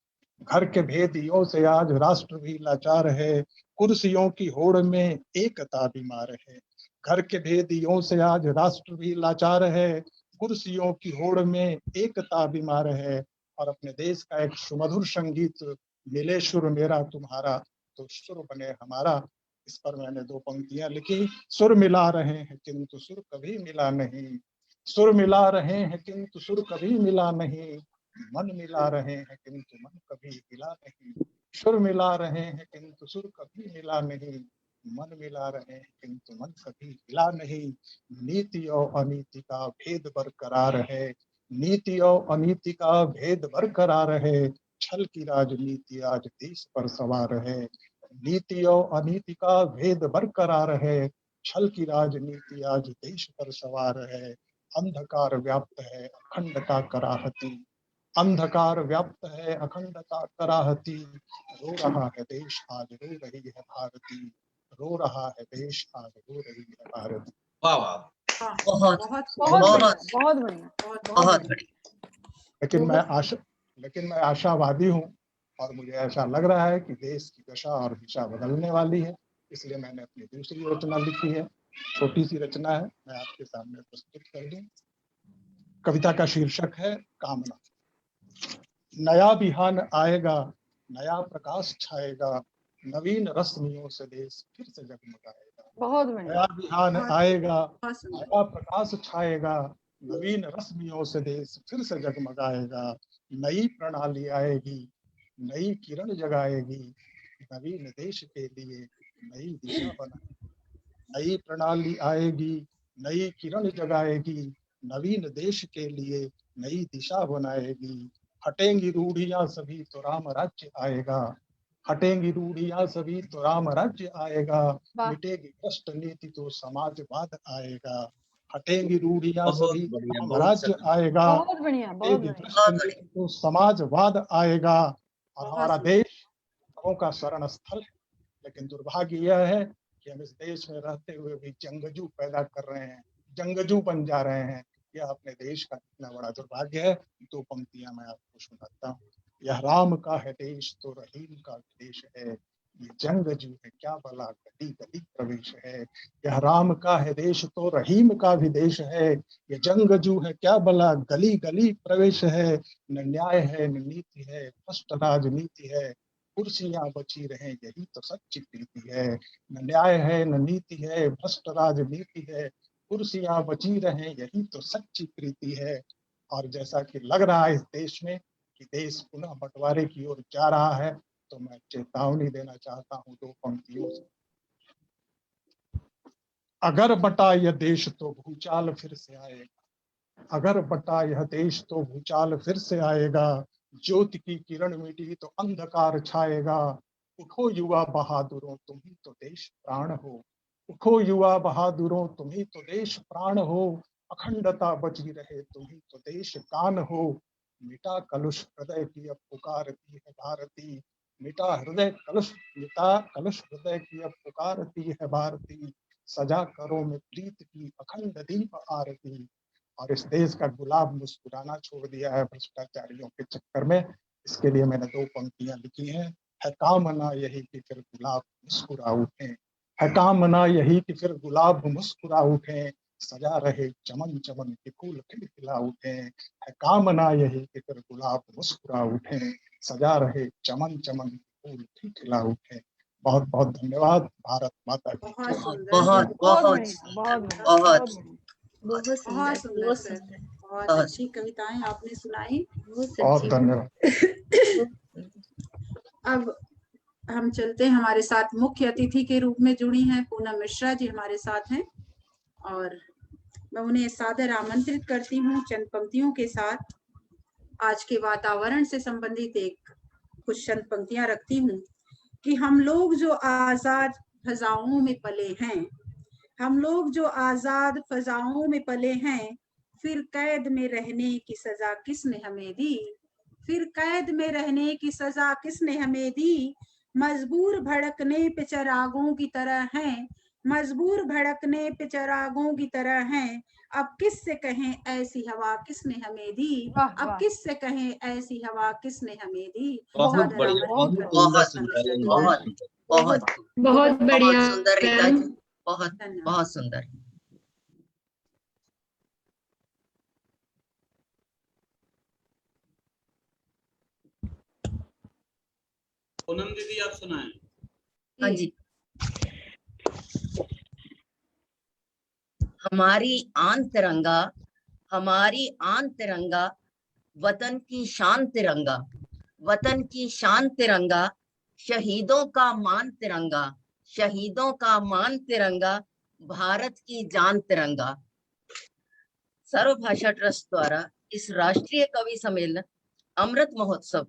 घर के भेदियों से आज राष्ट्र भी लाचार है। कुर्सियों की होड़ में एकता बीमार है, घर के भेदियों से आज राष्ट्र भी लाचार है। कुर्सियों की होड़ में एकता बीमार है। और अपने देश का एक सुमधुर संगीत, मिले सुर मेरा तुम्हारा तो सुर बने हमारा, इस पर मैंने 2 पंक्तियां लिखी। सुर मिला रहे हैं किंतु सुर कभी मिला नहीं, सुर मिला रहे हैं किंतु सुर कभी मिला नहीं। मन मिला रहे हैं किंतु मन कभी मिला नहीं, सुर मिला रहे हैं किंतु सुर कभी मिला नहीं। मन मिला रहे हैं किंतु मन कभी मिला नहीं। नीति और अनीति का भेद बरकरार है, नीति और अनीति का भेद बरकरार है। छल की राजनीति आज देश पर सवार है, नीति और अनीति का भेद बरकरार है। छल की राजनीति आज देश पर सवार है। अंधकार व्याप्त है अखंडता कराहती, अंधकार व्याप्त है अखंडता कराहती। रो रहा है देश आज रो रही है भारती, रो रहा है देश आज रो रही है भारती। वाह वाह, बहुत बहुत बहुत बहुत बढ़िया, बहुत बढ़िया। लेकिन मैं आशावादी हूँ और मुझे ऐसा लग रहा है कि देश की दशा और दिशा बदलने वाली है, इसलिए मैंने अपनी दूसरी रचना लिखी है। छोटी सी रचना है, मैं आपके सामने प्रस्तुत कर दूं। कविता का शीर्षक है कामना। नया बिहान आएगा, नया प्रकाश छाएगा, नवीन रश्मियों से देश फिर से जगमगाएगा। बहुत बढ़िया। नया बिहान आएगा, नया प्रकाश छाएगा, नवीन रश्मियों से देश फिर से जगमगाएगा। नई प्रणाली आएगी, नई किरण जगाएगी, नवीन देश के लिए नई दिशा बनाएगी। नई प्रणाली आएगी, नई किरण जगाएगी, नवीन देश के लिए नई दिशा बनाएगी। हटेंगी रूढ़ियां सभी तो राम राज्य आएगा, हटेंगी रूढ़ियां सभी तो राम राज्य आएगा। मिटेगी भ्रष्ट नीति तो समाजवाद आएगा, हटेंगी रूढ़ियां सभी तो राम राज्य आएगा। मिटेगी भ्रष्ट नीति तो समाजवाद आएगा। और हमारा देश लोगों का शरण स्थल है, लेकिन दुर्भाग्य यह है कि हम इस देश में रहते हुए भी जंगजू पैदा कर रहे हैं, जंगजू बन जा रहे हैं। यह अपने देश का कितना बड़ा दुर्भाग्य है। 2 पंक्तियां मैं आपको सुनाता हूँ। यह राम का है देश तो रहीम का देश है, ये जंगजू है क्या भला गली गली प्रवेश है। यह राम का है देश तो रहीम का भी देश है, ये जंगजू है क्या भला गली गली प्रवेश है। न न्याय है न नीति है, भ्रष्ट राजनीति है, कुर्सियां बची रहे यही तो सच्ची प्रीति है। न न्याय है न नीति है, भ्रष्ट राजनीति है, कुर्सियां बची रहे यही तो सच्ची प्रीति है। और जैसा कि लग रहा है इस देश में कि देश पुनः बंटवारे की ओर जा रहा है, तो मैं चेतावनी देना चाहता हूँ 2 पंक्तियों से। अगर बटा यह देश तो भूचाल फिर से आएगा, अगर बटा यह देश तो भूचाल फिर से आएगा। ज्योति की किरण मिटी तो अंधकार छाएगा। उठो युवा बहादुरों तुम ही तो देश प्राण हो, उठो युवा बहादुरों तुम ही तो देश प्राण हो। अखंडता बची रहे तुम ही तो देश कान हो। मिटा कलुष हृदय की अब पुकारती है भारती, मिटा कलुष हृदय की अब पुकारती है भारती। सजा करो में प्रीत की अखंड दीप आरती। और इस देश का गुलाब मुस्कुराना छोड़ दिया है भ्रष्टाचारियों के चक्कर में, इसके लिए मैंने 2 पंक्तियां लिखी हैं। है कामना यही कि फिर गुलाब मुस्कुरा उठे, है कामना यही कि फिर गुलाब मुस्कुरा उठे, सजा रहे चमन चमन के फूल खिलखिला उठे। है कामना यही कि फिर गुलाब मुस्कुरा उठे, सजा रहे चमन चमन के फूल खिलखिला उठे। बहुत बहुत धन्यवाद। भारत माता की बहुत सुंदर, बहुत बहुत बहुत बढ़िया, बहुत बढ़िया, बहुत बहुत बढ़िया। बहुत बहुत सुंदर, सुंदर बहुत सर, सुंदर, बहुत बहुत अच्छी कविताएं आपने सुनाई। बहुत बहुत सच्ची, धन्यवाद। अब हम चलते हैं, हमारे साथ मुख्य अतिथि के रूप में जुड़ी हैं पूनम मिश्रा जी हमारे साथ हैं, और मैं उन्हें सादर आमंत्रित करती हूँ चंद पंक्तियों के साथ आज के वातावरण से संबंधित एक कुछ चंद पंक्तियां रखती हूँ कि हम लोग जो आजाद फजाओं में पले हैं, हम लोग जो आजाद फजाओं में पले हैं, फिर कैद में रहने की सजा किसने हमें दी, फिर कैद में रहने की सजा किसने हमें दी। मजबूर भड़कने पे चरागों की तरह हैं, मजबूर भड़कने पे चरागों की तरह हैं। अब किससे कहें ऐसी हवा किसने हमें दी, वाह अब वाह, किससे कहें ऐसी हवा किसने हमें दी। बहुत सादर बढ़िया, आमंत्रित बहुत करती सुंदर, हूँ। बहुत बहुत बहुत बढ़िया बहुत सुंदर रीता मैम। जी, बहुत धन्यवाद। बहुत सुंदर। पूनम दीदी आप सुनाएं। हाँ जी। हमारी आन तिरंगा, हमारी आन तिरंगा, वतन की शान तिरंगा, वतन की शान तिरंगा, शहीदों का मान तिरंगा, शहीदों का मान तिरंगा, भारत की जान तिरंगा। सर्वभाषा ट्रस्ट द्वारा इस राष्ट्रीय कवि सम्मेलन अमृत महोत्सव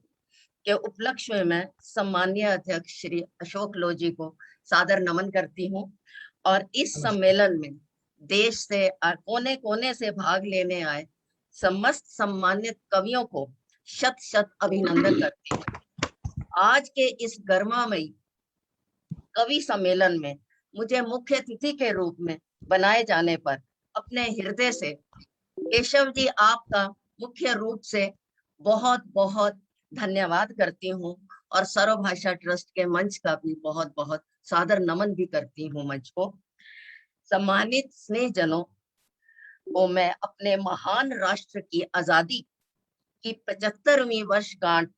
के उपलक्ष्य में मैं सम्माननीय अध्यक्ष श्री अशोक लोजी को सादर नमन करती हूँ, और इस सम्मेलन में देश से कोने कोने से भाग लेने आए समस्त सम्मानित कवियों को शत शत अभिनंदन करती हूँ। आज के इस गर्मामयी कवि सम्मेलन में मुझे मुख्य अतिथि के रूप में बनाए जाने पर अपने हृदय से केशव जी आपका मुख्य रूप से बहुत बहुत धन्यवाद करती हूँ, और सर्वभाषा ट्रस्ट के मंच का भी बहुत बहुत सादर नमन भी करती हूँ मंच को। सम्मानित स्नेहजनों को मैं अपने महान राष्ट्र की आजादी की 75वीं वर्षगांठ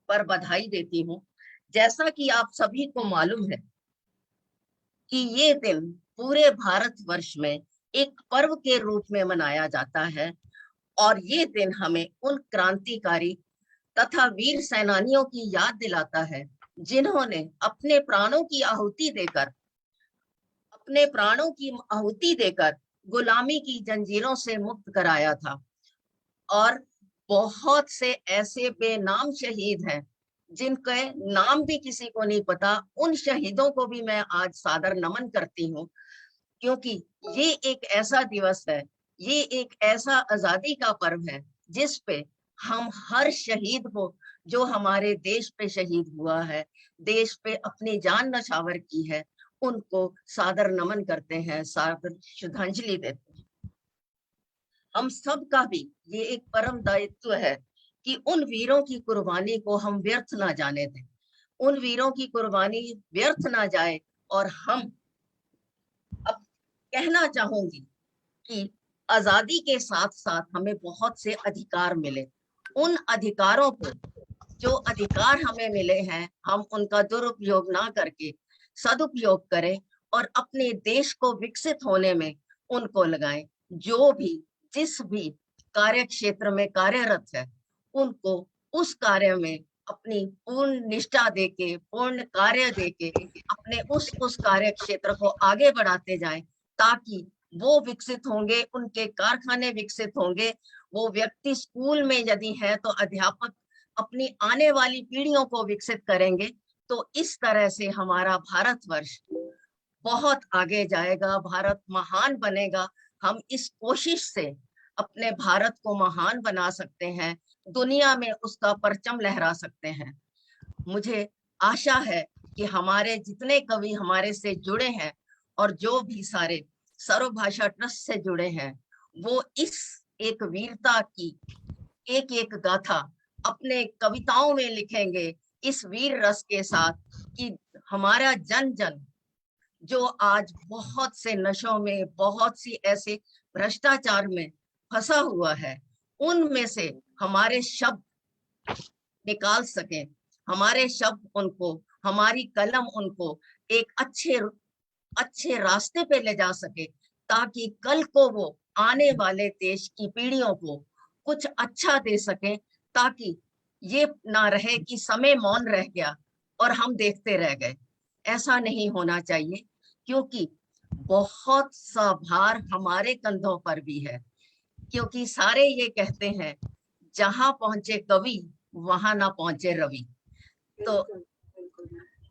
पर बधाई देती हूँ। जैसा कि आप सभी को मालूम है कि ये दिन पूरे भारतवर्ष में एक पर्व के रूप में मनाया जाता है, और ये दिन हमें उन क्रांतिकारी तथा वीर सेनानियों की याद दिलाता है जिन्होंने अपने प्राणों की आहुति देकर गुलामी की जंजीरों से मुक्त कराया था। और बहुत से ऐसे बेनाम शहीद हैं जिनके नाम भी किसी को नहीं पता, उन शहीदों को भी मैं आज सादर नमन करती हूँ, क्योंकि ये एक ऐसा दिवस है, ये एक ऐसा आजादी का पर्व है जिस पे हम हर शहीद को, जो हमारे देश पे शहीद हुआ है, देश पे अपनी जान न्यौछावर की है, उनको सादर नमन करते हैं, सादर श्रद्धांजलि देते हैं। हम सब का भी ये एक परम दायित्व है कि उन वीरों की कुर्बानी को हम व्यर्थ ना जाने दें, उन वीरों की कुर्बानी व्यर्थ ना जाए। और हम अब कहना चाहूंगी कि आजादी के साथ साथ हमें बहुत से अधिकार मिले। उन अधिकारों को, जो अधिकार हमें मिले हैं, हम उनका दुरुपयोग ना करके सदुपयोग करें और अपने देश को विकसित होने में उनको लगाएं। जो भी जिस भी कार्य क्षेत्र में कार्यरत है, उनको उस कार्य में अपनी पूर्ण निष्ठा देके, पूर्ण कार्य देके अपने उस कार्य क्षेत्र को आगे बढ़ाते जाएं, ताकि वो विकसित होंगे, उनके कारखाने विकसित होंगे। वो व्यक्ति स्कूल में यदि है तो अध्यापक अपनी आने वाली पीढ़ियों को विकसित करेंगे। तो इस तरह से हमारा भारतवर्ष बहुत आगे जाएगा, भारत महान बनेगा। हम इस कोशिश से अपने भारत को महान बना सकते हैं, दुनिया में उसका परचम लहरा सकते हैं। मुझे आशा है कि हमारे जितने कवि हमारे से जुड़े हैं और जो भी सारे सर्वभाषा ट्रस्ट से जुड़े हैं, वो इस एक वीरता की एक एक गाथा अपने कविताओं में लिखेंगे, इस वीर रस के साथ कि हमारा जन जन जो आज बहुत से नशों में, बहुत सी ऐसे भ्रष्टाचार में फंसा हुआ है, उनमें से हमारे शब्द निकाल सके, हमारे शब्द उनको, हमारी कलम उनको एक अच्छे रास्ते पे ले जा सके, ताकि कल को वो आने वाले देश की पीढ़ियों को कुछ अच्छा दे सके, ताकि ये ना रहे कि समय मौन रह गया और हम देखते रह गए। ऐसा नहीं होना चाहिए, क्योंकि बहुत सा भार हमारे कंधों पर भी है, क्योंकि सारे ये कहते हैं जहां पहुंचे कवि वहां ना पहुंचे रवि। तो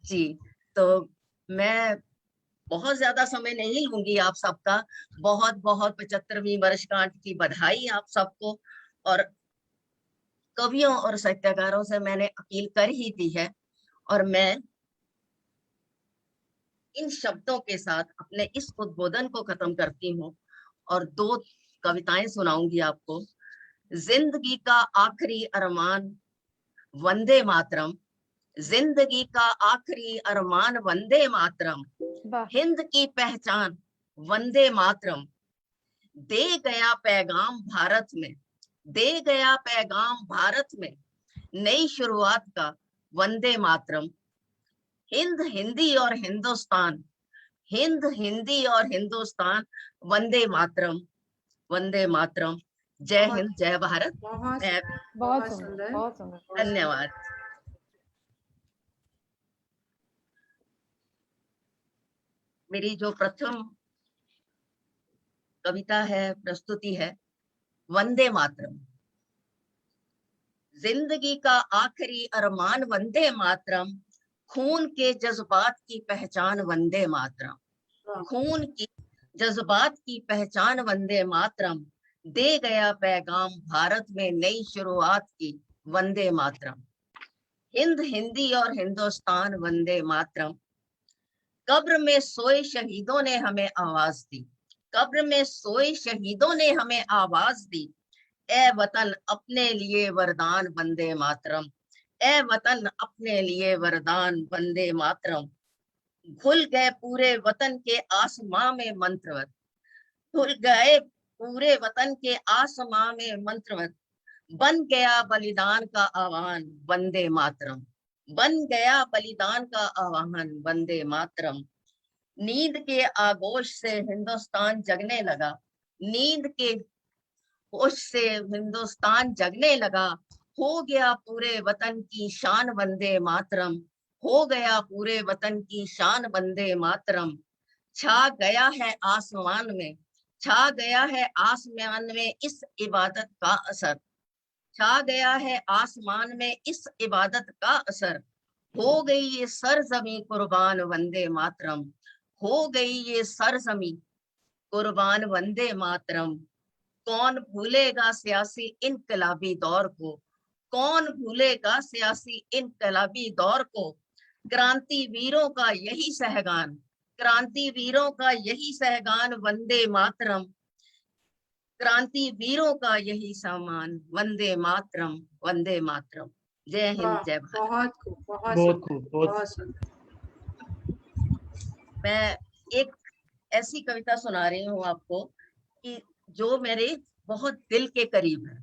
जी, तो मैं बहुत ज्यादा समय नहीं लूंगी आप सबका। बहुत बहुत 75वीं वर्षगांठ की बधाई आप सबको। और कवियों और साहित्यकारों से मैंने अपील कर ही दी है, और मैं इन शब्दों के साथ अपने इस उद्बोधन को खत्म करती हूँ और 2 कविताएं सुनाऊंगी आपको। जिंदगी का आखिरी अरमान वंदे मातरम, जिंदगी का आखिरी अरमान वंदे मातरम, हिंद की पहचान वंदे मातरम, दे गया पैगाम भारत में, दे गया पैगाम भारत में, नई शुरुआत का वंदे मातरम। हिंद हिंदी और हिंदुस्तान, हिंद हिंदी और हिंदुस्तान, वंदे मातरम, वंदे मातरम। जय हिंद, जय भारत। बहुत सुंदर, बहुत सुंदर, धन्यवाद। मेरी जो प्रथम कविता है, प्रस्तुति है, वंदे मातरम। जिंदगी का आखिरी अरमान वंदे मातरम, खून के जज्बात की पहचान वंदे मातरम, खून की जज्बात की पहचान वंदे मातरम, दे गया पैगाम भारत में नई शुरुआत की वंदे मातरम। हिंद हिंदी और हिंदुस्तान वंदे मातरम। कब्र में सोए शहीदों ने हमें आवाज दी, कब्र में सोए शहीदों ने हमें आवाज दी, ए वतन अपने लिए वरदान वंदे मातरम, ए वतन अपने लिए वरदान वंदे मातरम। घुल गए पूरे वतन के आसमां में मंत्रवत, घुल गए पूरे वतन के आसमां में मंत्रवत, बन गया बलिदान का आह्वान वंदे मातरम, बन गया बलिदान का आह्वान वंदे मातरम। नींद के आगोश से हिंदुस्तान जगने लगा, नींद के होश से हिंदुस्तान जगने लगा, हो गया पूरे वतन की शान वंदे मातरम, हो गया पूरे वतन की शान वंदे मातरम। छा गया है आसमान में, छा गया है आसमान में इस इबादत का असर, छा गया है आसमान में इस इबादत का असर। हो गई ये सरजमी कुर्बान वंदे मातरम, हो गई ये सरजमी कुर्बान वंदे मातरम। कौन भूलेगा सियासी इनकलाबी दौर को, कौन भूलेगा सियासी इनकलाबी दौर को, क्रांति वीरों का यही सहगान, क्रांति वीरों का यही सहगान वंदे मातरम, क्रांति वीरों का यही सम्मान वंदे मातरम, वंदे मातरम। जय हिंद, जय भारत। बहुत खूब, बहुत सुंदर। मैं एक ऐसी कविता सुना रही हूँ आपको कि जो मेरे बहुत दिल के करीब है।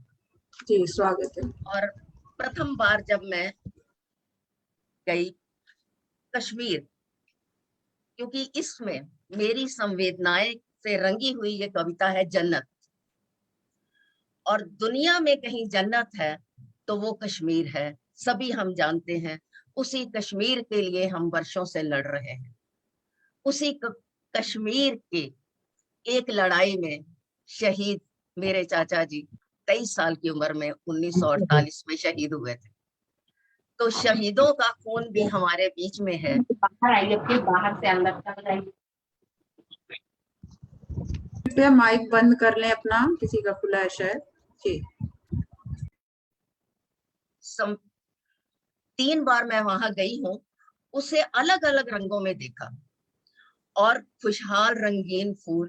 जी, स्वागत है। और प्रथम बार जब मैं गई कश्मीर, क्योंकि इसमें मेरी संवेदनाएं से रंगी हुई ये कविता है जन्नत, और दुनिया में कहीं जन्नत है तो वो कश्मीर है, सभी हम जानते हैं। उसी कश्मीर के लिए हम वर्षों से लड़ रहे हैं, उसी कश्मीर के एक लड़ाई में शहीद मेरे चाचा जी 23 साल की उम्र में 1948 में शहीद हुए थे। तो शहीदों का खून भी हमारे बीच में है। बाहर आइए, फिर बाहर से अंदर तक आइए। कृपया माइक बंद कर लें अपना, किसी का खुला है शायद। जी। 3 बार मैं वहां गई हूँ, उसे अलग अलग रंगों में देखा, और खुशहाल रंगीन फूल,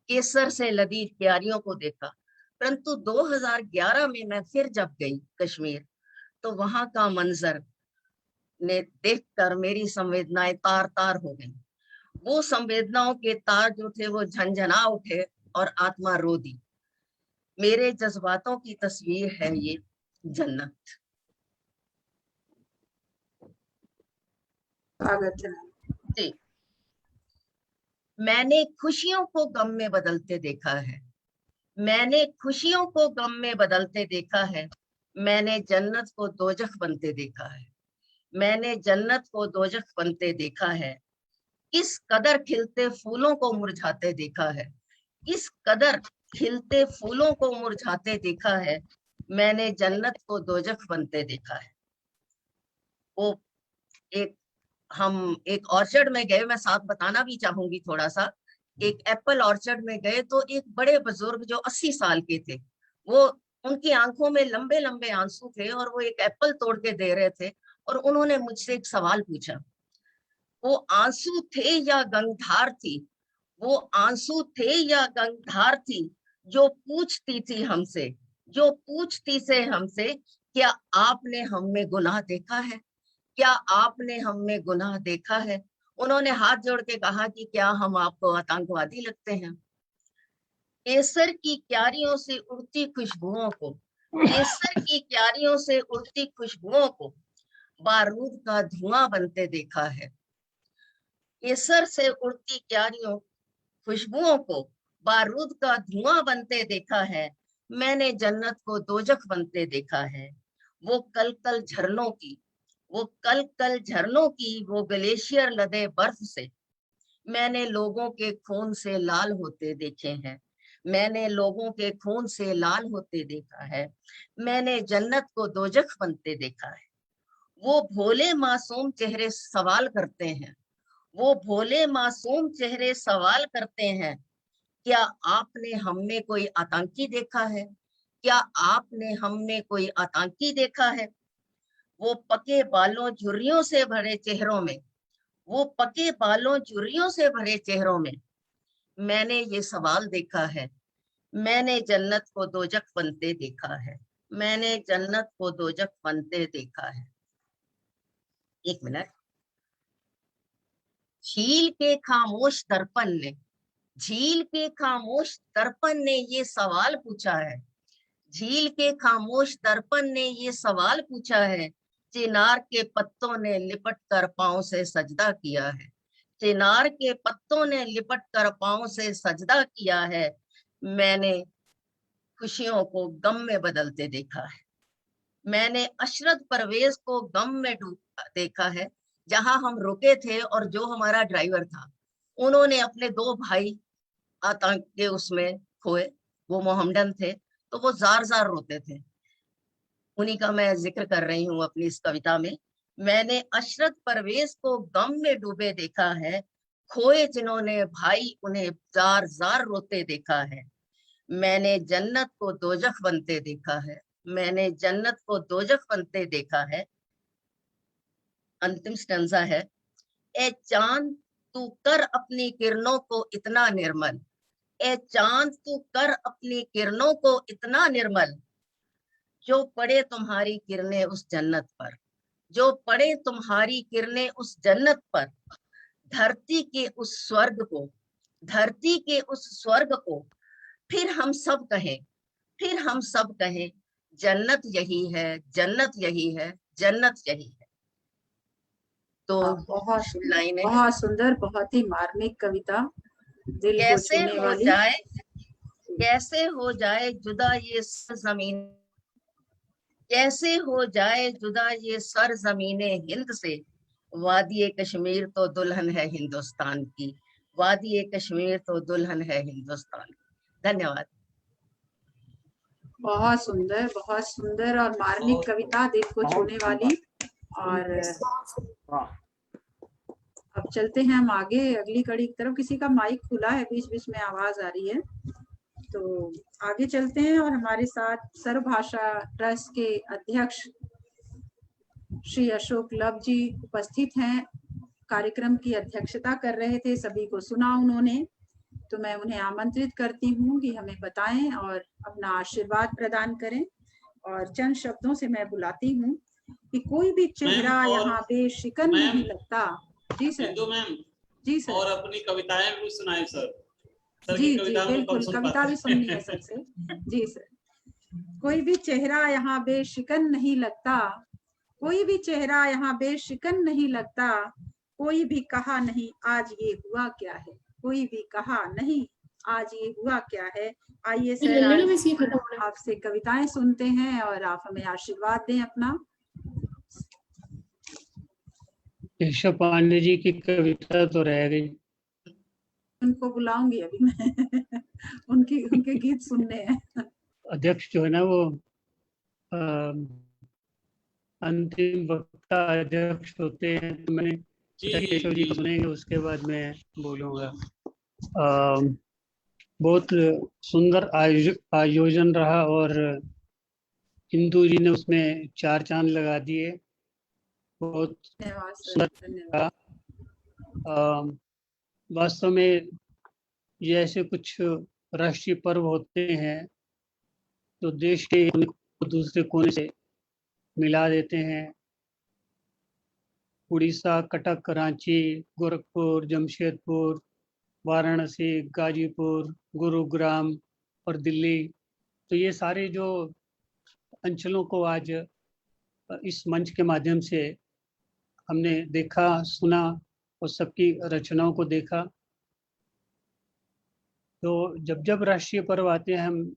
केसर से लदी क्यारियों को देखा। परंतु 2011 में मैं फिर जब गई कश्मीर, तो वहां का मंजर ने देखकर मेरी संवेदनाएं तार तार हो गई। वो संवेदनाओं के तार जो थे वो झंझना उठे और आत्मा रो दी। मेरे जज्बातों की तस्वीर है ये जन्नत। जी, मैंने खुशियों को गम में बदलते देखा है, मैंने खुशियों को गम में बदलते देखा है, मैंने जन्नत को दोजख बनते देखा है, मैंने जन्नत को दोजख बनते देखा है। इस कदर खिलते फूलों को मुरझाते देखा है, इस कदर खिलते फूलों को मुरझाते देखा है, मैंने जन्नत को दोजख बनते देखा है। वो हम एक ऑर्चर्ड में गए, मैं साथ बताना भी चाहूंगी थोड़ा सा। एक एप्पल ऑर्चर्ड में गए तो एक बड़े बुजुर्ग जो 80 साल के थे, वो उनकी आंखों में लंबे लंबे आंसू थे और वो एक एप्पल तोड़ के दे रहे थे और उन्होंने मुझसे एक सवाल पूछा। वो आंसू थे या गंगधार थी, वो आंसू थे या गंगधार थी जो पूछती थी हमसे, जो पूछती से हमसे, क्या आपने हम में गुनाह देखा है, क्या आपने हम में गुनाह देखा है। उन्होंने हाथ जोड़ के कहा कि क्या हम आपको आतंकवादी लगते हैं। केसर की क्यारियों से उड़ती खुशबुओं को, केसर की क्यारियों से उड़ती खुशबुओं को बारूद का धुआं बनते देखा है। केसर से उड़ती क्यारियों खुशबुओं को बारूद का धुआं बनते देखा है, मैंने जन्नत को दोजख बनते देखा है। वो कल कल झरनों की, वो कल कल झरनों की, वो ग्लेशियर लदे बर्फ से मैंने लोगों के खून से लाल होते देखे हैं, मैंने लोगों के खून से लाल होते देखा है, मैंने जन्नत को दोजख बनते देखा है। वो भोले मासूम चेहरे सवाल करते हैं, वो भोले मासूम चेहरे सवाल करते हैं, क्या आपने हम में कोई आतंकी देखा है, क्या आपने हम में कोई आतंकी देखा है। वो पके बालों झुर्रियों से भरे चेहरों में, वो पके बालों झुर्रियों से भरे चेहरों में मैंने ये सवाल देखा है, मैंने जन्नत को दोजख बनते देखा है, मैंने जन्नत को दोजख बनते देखा है। एक मिनट। झील के खामोश दर्पण ने, झील के खामोश दर्पण ने ये सवाल पूछा है, झील के खामोश दर्पण ने ये सवाल पूछा है, चिनार के पत्तों ने लिपट कर पांव से सजदा किया है, चिनार के पत्तों ने लिपट कर पांव से सजदा किया है, मैंने खुशियों को गम में बदलते देखा है। मैंने अशरद परवेज को गम में डूबता देखा है। जहां हम रुके थे और जो हमारा ड्राइवर था, उन्होंने अपने 2 भाई आतंक के उसमें खोए, वो मोहम्मदन थे, तो वो जार जार रोते थे। उन्हीं का मैं जिक्र कर रही हूँ अपनी इस कविता में। मैंने अशरद परवेज को गम में डूबे देखा है, खोए जिन्होंने भाई उन्हें जार जार रोते देखा है, मैंने जन्नत को दोजख बनते देखा है, मैंने जन्नत को दोजख बनते देखा है। अंतिम स्टैंजा है। ए चांद तू कर अपनी किरणों को इतना निर्मल, ए चांद तू कर अपनी किरणों को इतना निर्मल, जो पड़े तुम्हारी किरणें उस जन्नत पर, जो पड़े तुम्हारी किरणें उस जन्नत पर, धरती के उस स्वर्ग को, धरती के उस स्वर्ग को फिर हम सब कहें, फिर हम सब कहें, जन्नत यही है, जन्नत यही है, जन्नत यही है। तो बहुत सुंदर, बहुत ही मार्मिक कविता, दिल को छूने वाली। कैसे हो जाए जुदा ये सरजमीन, कैसे हो जाए जुदा ये सरजमीने हिंद से, वादी कश्मीर तो दुल्हन है हिंदुस्तान की, वादी कश्मीर तो दुल्हन है हिंदुस्तान की। धन्यवाद। बहुत सुंदर और मार्मिक कविता, दिल को छूने वाली। और अब चलते हैं हम आगे अगली कड़ी की तरफ। किसी का माइक खुला है, बीच बीच में आवाज आ रही है, तो आगे चलते हैं। और हमारे साथ सर्वभाषा ट्रस्ट के अध्यक्ष श्री अशोक लव जी उपस्थित हैं, कार्यक्रम की अध्यक्षता कर रहे थे, सभी को सुना उन्होंने, तो मैं उन्हें आमंत्रित करती हूँ कि हमें बताएं और अपना आशीर्वाद प्रदान करें। और चंद शब्दों से मैं बुलाती हूँ कि कोई भी चेहरा यहाँ पे शिकन नहीं लगता। जी सर। इंदु मैम, जी सर। और अपनी कविताएं भी सुनाएं सर। सर जी की जी कविता बिल्कुल, कविता भी सुननी है सर से। जी सर। कोई भी चेहरा यहाँ बेशिकन नहीं लगता, कोई भी चेहरा यहाँ बेशिकन नहीं लगता, कोई भी कहा नहीं आज ये हुआ क्या है, कोई भी कहा नहीं आज ये हुआ क्या है। आइए सर, आज आपसे कविताएं सुनते हैं और आप हमें आशीर्वाद दें अपना। केशव पांडे जी की कविता तो रह गई, उनको बुलाऊंगी अभी मैं उनके गीत सुनने हैं। अध्यक्ष जो है ना वो अंतिम वक्ता अध्यक्ष होते हैं, तो मैंने केशव जी को सुनेंगे, उसके बाद मैं बोलूँगा। बहुत सुंदर आयोजन रहा और इंदु जी ने उसमें 4 चांद लगा दिए। बहुत सुंदर। वास्तव में ये ऐसे कुछ राष्ट्रीय पर्व होते हैं तो देश के दूसरे कोने से मिला देते हैं। उड़ीसा, कटक, रांची, गोरखपुर, जमशेदपुर, वाराणसी, गाजीपुर, गुरुग्राम और दिल्ली, तो ये सारे जो अंचलों को आज इस मंच के माध्यम से हमने देखा, सुना और सबकी रचनाओं को देखा। तो जब जब राष्ट्रीय पर्व आते हैं, हम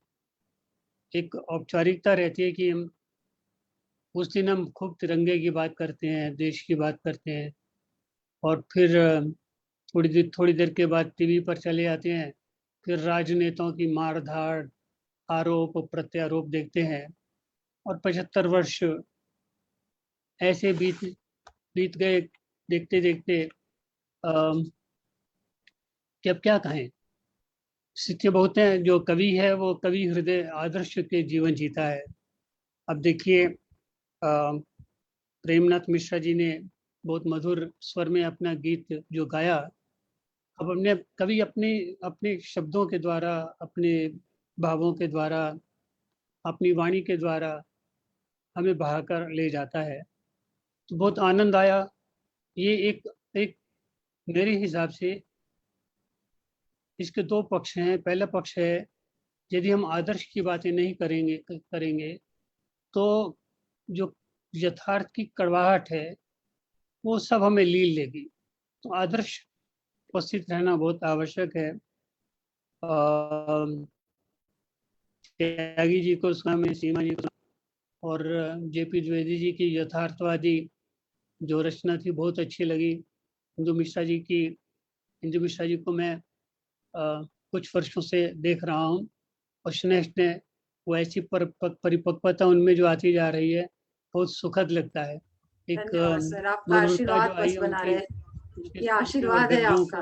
एक औपचारिकता रहती है कि हम उस दिन हम खूब तिरंगे की बात करते हैं, देश की बात करते हैं, और फिर थोड़ी देर के बाद टीवी पर चले जाते हैं, फिर राजनेताओं की मारधाड़, आरोप प्रत्यारोप देखते हैं। और 75 वर्ष ऐसे बीत गए देखते देखते कि अब क्या कहें। स्थिति बहुत है, जो कवि है वो कवि हृदय आदर्श के जीवन जीता है। अब देखिए, प्रेमनाथ मिश्रा जी ने बहुत मधुर स्वर में अपना गीत जो गाया, अब हमने कवि अपने शब्दों के द्वारा, अपने भावों के द्वारा, अपनी वाणी के द्वारा हमें बहाकर ले जाता है। तो बहुत आनंद आया। ये एक मेरे हिसाब से इसके 2 पक्ष हैं। पहला पक्ष है, यदि हम आदर्श की बातें नहीं करेंगे तो जो यथार्थ की कड़वाहट है वो सब हमें लील लेगी। तो आदर्श उपस्थित रहना बहुत आवश्यक है। त्यागी जी को सुना मैं, सीमा जी को, और जेपी द्विवेदी जी की यथार्थवादी जो रचना थी बहुत अच्छी लगी। इंदु मिश्रा जी को मैं कुछ वर्षों से देख रहा हूँ और स्नेह वो ऐसी परिपक्वता उनमें जो आती जा रही है, बहुत सुखद लगता है। एक सर, आपका आशीर्वाद बस बना रहे, ये आशीर्वाद है आपका।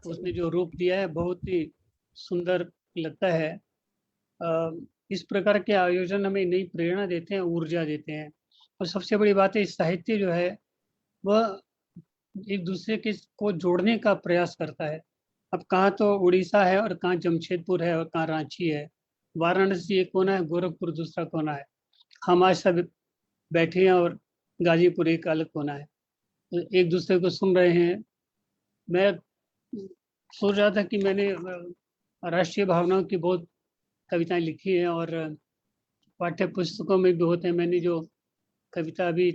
उसने जो रूप दिया है बहुत ही सुंदर लगता है। इस प्रकार के आयोजन हमें नई प्रेरणा देते हैं, ऊर्जा देते हैं। और सबसे बड़ी बात है, साहित्य जो है वह एक दूसरे के को जोड़ने का प्रयास करता है। अब कहाँ तो उड़ीसा है और कहाँ जमशेदपुर है और कहाँ रांची है, वाराणसी एक कोना है, गोरखपुर दूसरा कोना है, हम आज सब बैठे हैं और गाजीपुर एक अलग कोना है, तो एक दूसरे को सुन रहे हैं। मैं सोच रहा था कि मैंने राष्ट्रीय भावनाओं की बहुत कविताएं लिखी हैं और पाठ्य पुस्तकों में भी होते हैं। मैंने जो कविता अभी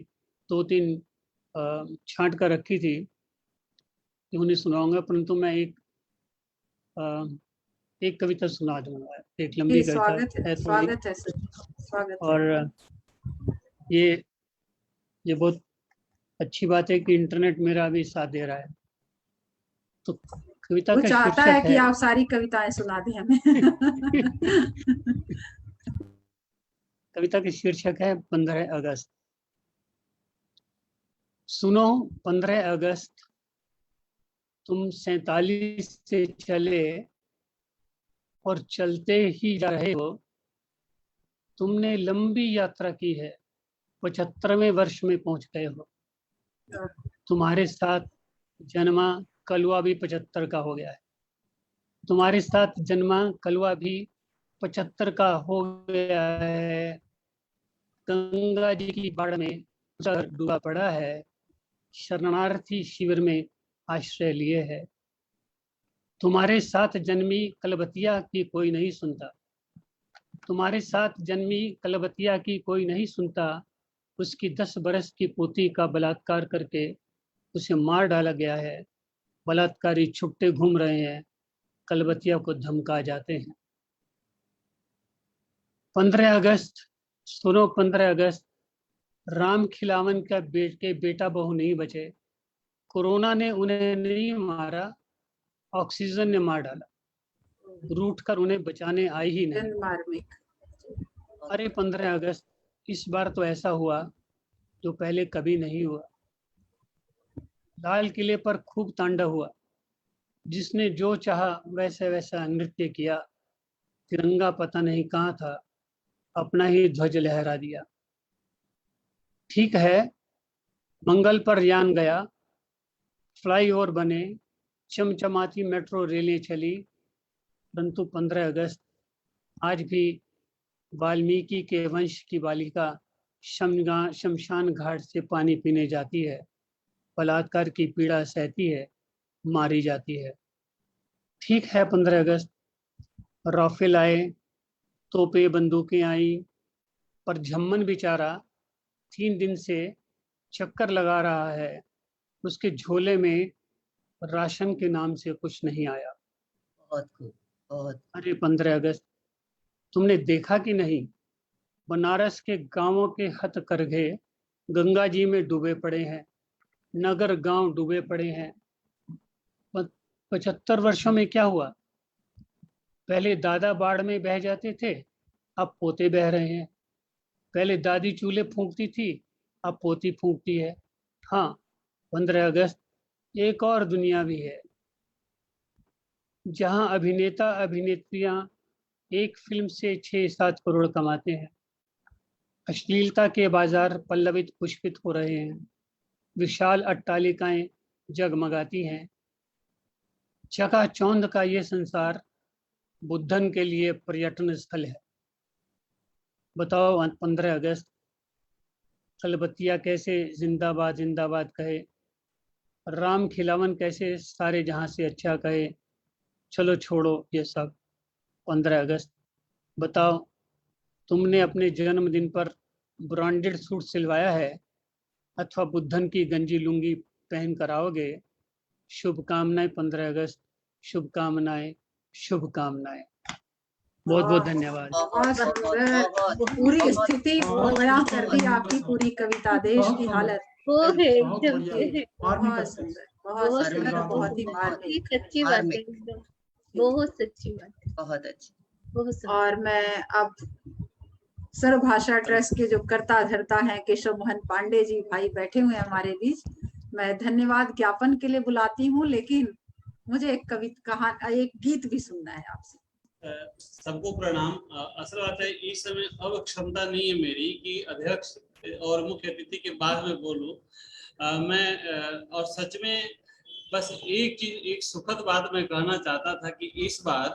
2-3 छांट कर रखी थी कि उन्हें सुनाऊंगा, परंतु मैं एक कविता सुना दूंगा, एक लंबी कविता है। स्वागत है सर, स्वागत। और ये बहुत अच्छी बात है कि इंटरनेट मेरा अभी साथ दे रहा है। तो कविता वो का चाहता है कि आप सारी कविताएं सुना दें हमें। कविता का शीर्षक है 15 अगस्त। सुनो 15 अगस्त, तुम 47 से चले और चलते ही जा रहे हो। तुमने लंबी यात्रा की है, 75वें वर्ष में पहुंच गए हो। तुम्हारे साथ जन्मा कलवा भी 75 का हो गया है। तुम्हारे साथ जन्मा कलवा भी 75 का हो गया है। गंगा जी की बाढ़ में डूबा पड़ा है। शरणार्थी शिविर में आश्रय लिए है। तुम्हारे साथ जन्मी कलबतिया की कोई नहीं सुनता, तुम्हारे साथ जन्मी कलबतिया की कोई नहीं सुनता। उसकी 10 बरस की पोती का बलात्कार करके उसे मार डाला गया है। बलात्कारी छुपते घूम रहे हैं, कलबतिया को धमका जाते हैं। 15 अगस्त सुनो, 15 अगस्त राम खिलावन का बेटा बहू नहीं बचे। कोरोना ने उन्हें नहीं मारा, ऑक्सीजन ने मार डाला। रूठ कर उन्हें बचाने आई ही नहीं। अरे 15 अगस्त इस बार तो ऐसा हुआ जो पहले कभी नहीं हुआ। लाल किले पर खूब तांडव हुआ, जिसने जो चाहा वैसे वैसा नृत्य किया। तिरंगा पता नहीं कहाँ था, अपना ही ध्वज लहरा दिया। ठीक है, मंगल पर यान गया, फ्लाईओवर बने, चमचमाती मेट्रो रेलें चली, परंतु 15 अगस्त आज भी वाल्मीकि के वंश की बालिका शमशान घाट से पानी पीने जाती है, बलात्कार की पीड़ा सहती है, मारी जाती है। ठीक है, 15 अगस्त राफेल आए, तोपे बंदूकें आई, पर झम्मन बेचारा 3 दिन से चक्कर लगा रहा है। उसके झोले में राशन के नाम से कुछ नहीं आया। बहुत। अरे 15 अगस्त तुमने देखा कि नहीं, बनारस के गांवों के हथकरघे गंगा जी में डूबे पड़े हैं, नगर गांव डूबे पड़े हैं। 75 वर्षों में क्या हुआ? पहले दादा बाढ़ में बह जाते थे, अब पोते बह रहे हैं। पहले दादी चूल्हे फूंकती थी, अब पोती फूंकती है। हाँ, 15 अगस्त एक और दुनिया भी है, जहां अभिनेता अभिनेत्रियां एक फिल्म से 6-7 करोड़ कमाते हैं। अश्लीलता के बाजार पल्लवित पुष्पित हो रहे हैं, विशाल अट्टालिकाएं जगमगाती हैं। चकाचौंध का ये संसार बुद्धन के लिए पर्यटन स्थल है। बताओ 15 अगस्त कलबतिया कैसे जिंदाबाद जिंदाबाद कहे, राम खिलावन कैसे सारे जहां से अच्छा कहे। चलो छोड़ो ये सब। 15 अगस्त बताओ, तुमने अपने जन्मदिन पर ब्रांडेड सूट सिलवाया है अथवा बुद्धन की गंजी लुंगी पहन कर आओगे? शुभकामनाएं 15 अगस्त, शुभकामनाएं, शुभकामनाएं। बहुत बहुत धन्यवाद। पूरी स्थिति को बयां कर दी आपकी पूरी कविता, देश की हालत। बहुत ही सच्ची बात है, एकदम बहुत सच्ची बात है, बहुत अच्छी, बहुत। और मैं अब सर्वभाषा ट्रस्ट के जो कर्ता धर्ता हैं केशव मोहन पांडे जी भाई बैठे हुए हैं हमारे बीच, मैं धन्यवाद ज्ञापन के लिए बुलाती हूँ, लेकिन मुझे एक गीत भी सुनना है आपसे। सबको प्रणाम। असल बात है, इस समय अब क्षमता नहीं है मेरी कि अध्यक्ष और मुख्य अतिथि के बाद में बोलूं। मैं और सच में बस एक चीज, एक सुखद बात मैं कहना चाहता था कि इस बार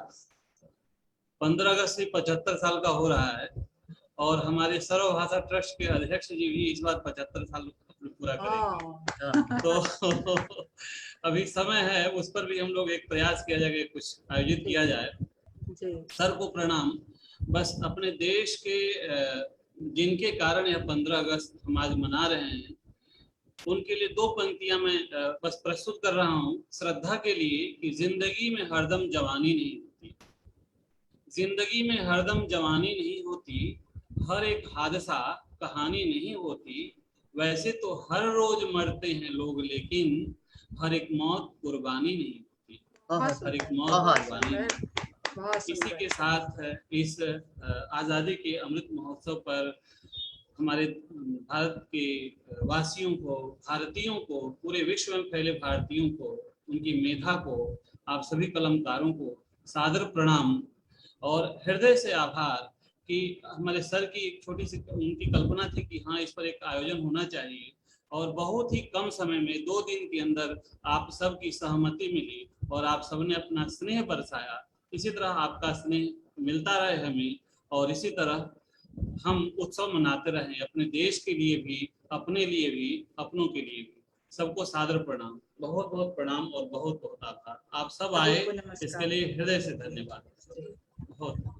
15 अगस्त से 75 साल का हो रहा है और हमारे सर्वभाषा ट्रस्ट के अध्यक्ष जी भी इस बार 75 साल पूरा करेंगे। तो अभी समय है, उस पर भी हम लोग एक प्रयास किया जाए, कुछ आयोजित किया जाए। सर को प्रणाम। बस अपने देश के जिनके कारण यह 15 अगस्त हम आज मना रहे हैं, उनके लिए 2 पंक्तियां मैं बस प्रस्तुत कर रहा हूं श्रद्धा के लिए कि जिंदगी में हरदम जवानी नहीं होती, जिंदगी में हरदम जवानी नहीं होती, हर एक हादसा कहानी नहीं होती, वैसे तो हर रोज मरते हैं लोग, लेकिन हर एक मौत कुर्बानी नहीं होती, हर एक मौत कुर्बानी नहीं। इसी के साथ इस आज़ादी के अमृत महोत्सव पर हमारे भारत के वासियों को, भारतीयों को, पूरे विश्व में फैले भारतीयों को, उनकी मेधा को, आप सभी कलमकारों को सादर प्रणाम और हृदय से आभार कि हमारे सर की एक छोटी सी उनकी कल्पना थी कि हाँ इस पर एक आयोजन होना चाहिए और बहुत ही कम समय में 2 दिन के अंदर आप सबकी सहमति मिली और आप सबने अपना स्नेह बरसाया। इसी तरह आपका स्नेह मिलता रहे हमें और इसी तरह हम उत्सव मनाते रहें अपने देश के लिए भी, अपने लिए भी, अपनों के लिए भी। सबको सादर प्रणाम, बहुत बहुत प्रणाम और बहुत बहुत आभार। आप सब आए इसके लिए हृदय से धन्यवाद। बहुत